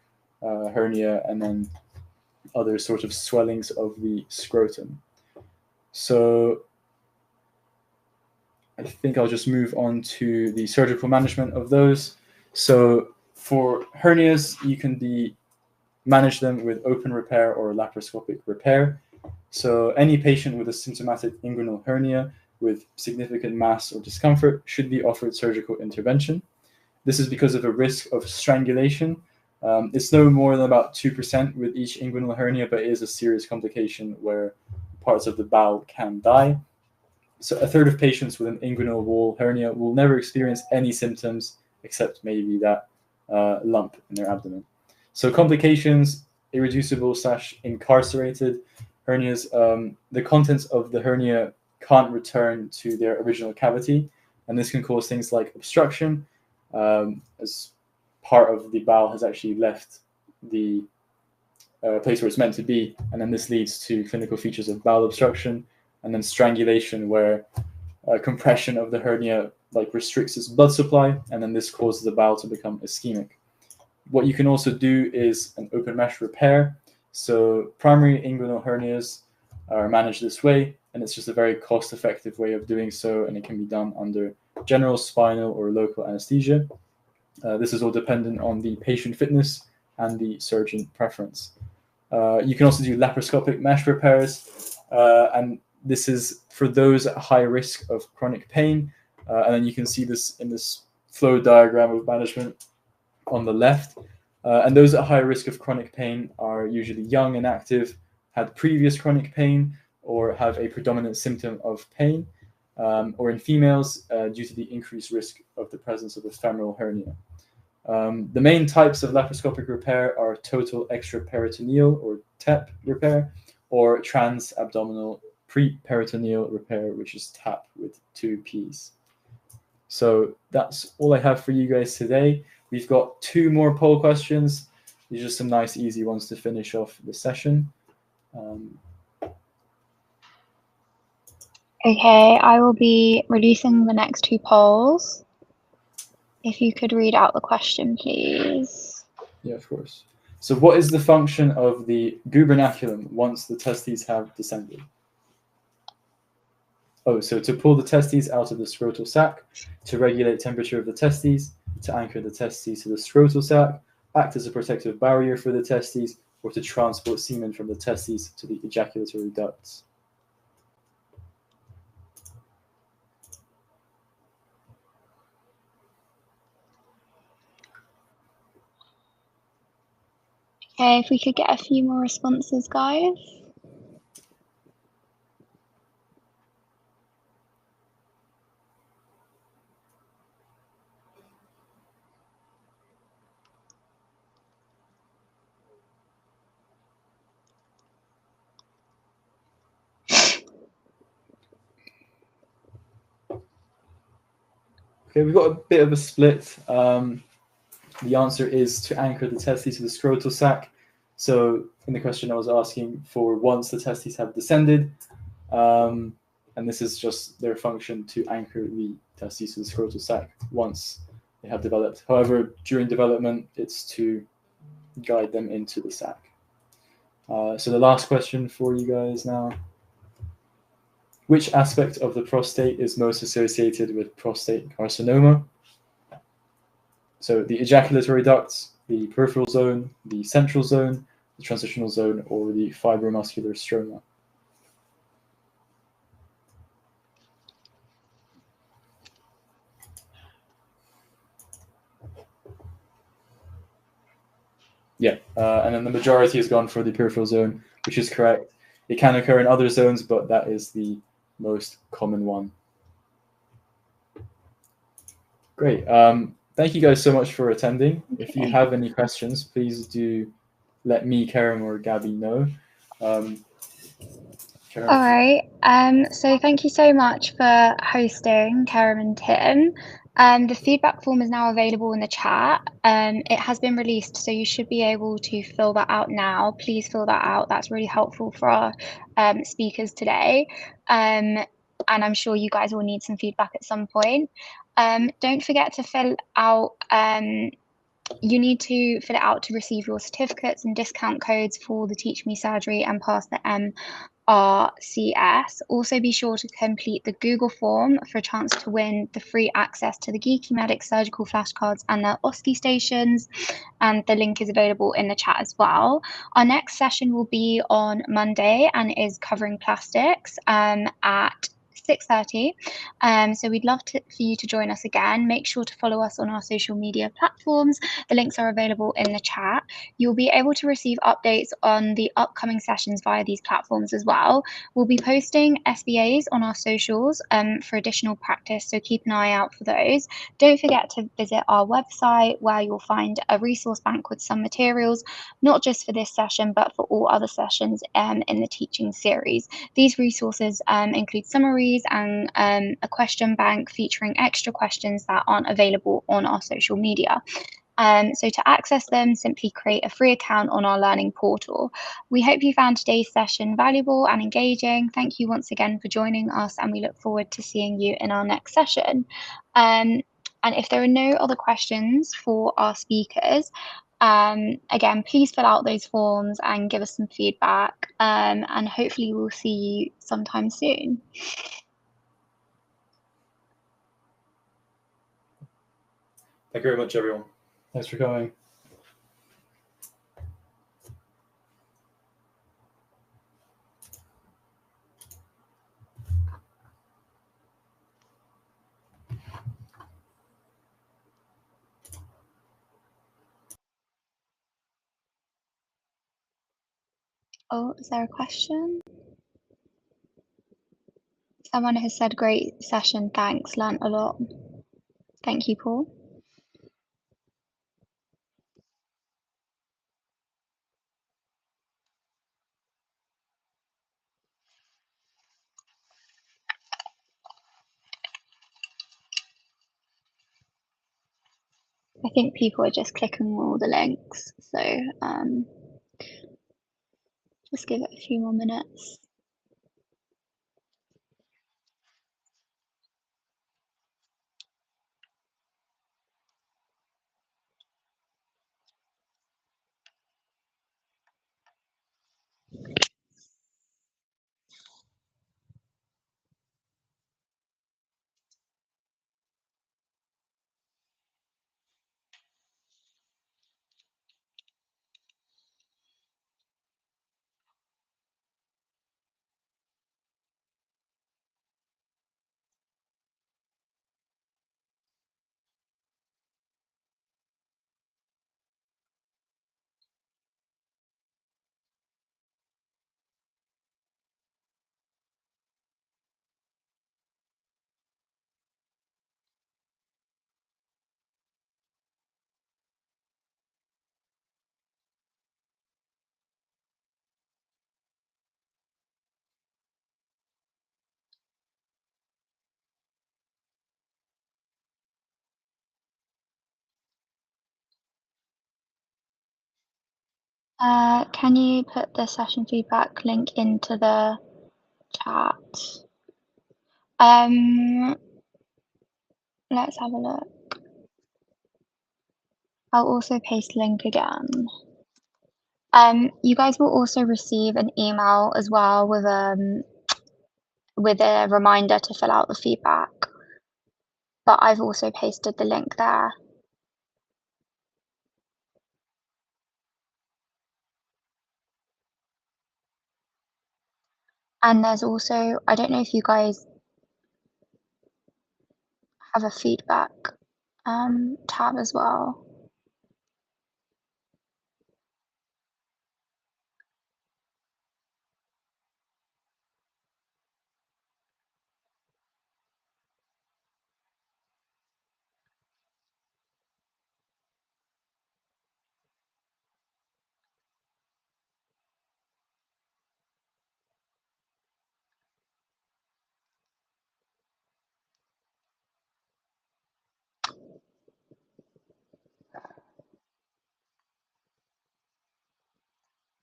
hernia and then other sort of swellings of the scrotum. So I think I'll just move on to the surgical management of those. So for hernias, you can manage them with open repair or laparoscopic repair. So any patient with a symptomatic inguinal hernia with significant mass or discomfort should be offered surgical intervention. This is because of a risk of strangulation. It's no more than about 2% with each inguinal hernia, but it is a serious complication where parts of the bowel can die. So a third of patients with an inguinal wall hernia will never experience any symptoms except maybe that lump in their abdomen. So complications, irreducible / incarcerated hernias, the contents of the hernia can't return to their original cavity, and this can cause things like obstruction, as part of the bowel has actually left the place where it's meant to be, and then this leads to clinical features of bowel obstruction, and then strangulation, where compression of the hernia like restricts its blood supply, and then this causes the bowel to become ischemic. What you can also do is an open mesh repair. So primary inguinal hernias are managed this way, and it's just a very cost-effective way of doing so, and it can be done under general spinal or local anesthesia. This is all dependent on the patient fitness and the surgeon preference. You can also do laparoscopic mesh repairs, and this is for those at high risk of chronic pain. And then you can see this in this flow diagram of management on the left. And those at high risk of chronic pain are usually young and active, had previous chronic pain, or have a predominant symptom of pain, or in females due to the increased risk of the presence of a femoral hernia. The main types of laparoscopic repair are total extraperitoneal or TEP repair, or transabdominal preperitoneal repair, which is TAP with 2 P's. So that's all I have for you guys today. We've got 2 more poll questions. These are some nice, easy ones to finish off the session. Okay, I will be releasing the next 2 polls. If you could read out the question, please. Yeah, of course. So what is the function of the gubernaculum once the testes have descended? Oh, so to pull the testes out of the scrotal sac, to regulate temperature of the testes, to anchor the testes to the scrotal sac, act as a protective barrier for the testes, or to transport semen from the testes to the ejaculatory ducts. Okay, if we could get a few more responses, guys. Okay, we've got a bit of a split. The answer is to anchor the testes to the scrotal sac. So in the question I was asking for once the testes have descended, and this is just their function to anchor the testes to the scrotal sac once they have developed. However, during development, it's to guide them into the sac. So the last question for you guys now. Which aspect of the prostate is most associated with prostate carcinoma? So the ejaculatory ducts, the peripheral zone, the central zone, the transitional zone, or the fibromuscular stroma? Yeah, and then the majority has gone for the peripheral zone, which is correct. It can occur in other zones, but that is the most common one. Great. Thank you guys so much for attending. If you have any questions, please do let me, Kerem, or Gabby know. Kerem. All right. So thank you so much for hosting, Kerem and Tim. The feedback form is now available in the chat. It has been released, so you should be able to fill that out now. Please fill that out. That's really helpful for our speakers today. And I'm sure you guys will need some feedback at some point. Don't forget to fill out, you need to fill it out to receive your certificates and discount codes for the Teach Me Surgery and pass the RCS. Also be sure to complete the Google form for a chance to win the free access to the Geeky Medic surgical flashcards and the OSCE stations, and the link is available in the chat as well. Our next session will be on Monday and is covering plastics at 6:30. So we'd love for you to join us again. Make sure to follow us on our social media platforms. The links are available in the chat. You'll be able to receive updates on the upcoming sessions via these platforms as well. We'll be posting SBAs on our socials for additional practice, so keep an eye out for those. Don't forget to visit our website where you'll find a resource bank with some materials, not just for this session, but for all other sessions in the teaching series. These resources include summaries and a question bank featuring extra questions that aren't available on our social media. So to access them, simply create a free account on our learning portal. We hope you found today's session valuable and engaging. Thank you once again for joining us, and we look forward to seeing you in our next session. And if there are no other questions for our speakers, again, please fill out those forms and give us some feedback, and hopefully we'll see you sometime soon. Thank you very much, everyone. Thanks for coming. Oh, is there a question? Someone has said great session, thanks, learnt a lot. Thank you, Paul. I think people are just clicking all the links, so just give it a few more minutes. Can you put the session feedback link into the chat? Let's have a look. I'll also paste link again. You guys will also receive an email as well with a reminder to fill out the feedback, but I've also pasted the link there. And there's also, I don't know if you guys have a feedback tab as well.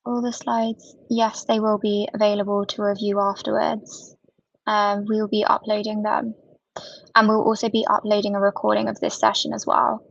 All the slides, yes, they will be available to review afterwards. We will be uploading them, and we'll also be uploading a recording of this session as well.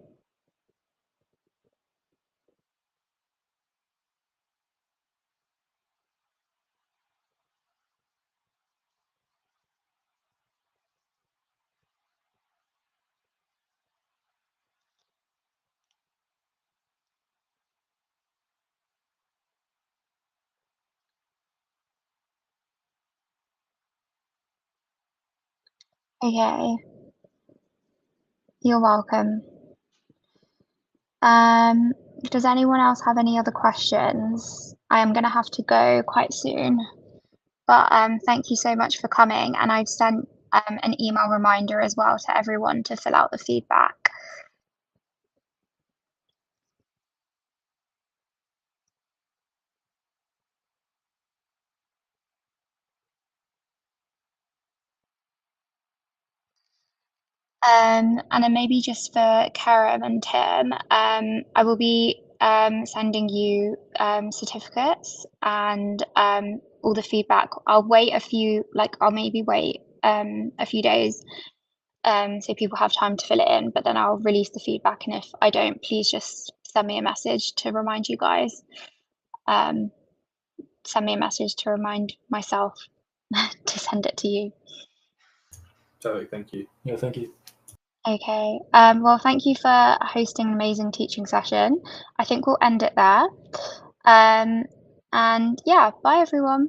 Okay, you're welcome. Does anyone else have any other questions? I am gonna have to go quite soon, but thank you so much for coming, and I've sent an email reminder as well to everyone to fill out the feedback. And then maybe just for Kerem and Tim, I will be sending you certificates and all the feedback. I'll wait a few, like I'll maybe wait a few days so people have time to fill it in, but then I'll release the feedback. And if I don't, please just send me a message to remind you guys. Send me a message to remind myself to send it to you. Perfect. Thank you. Yeah, thank you. Okay. Well, thank you for hosting an amazing teaching session. I think we'll end it there. And yeah, bye everyone.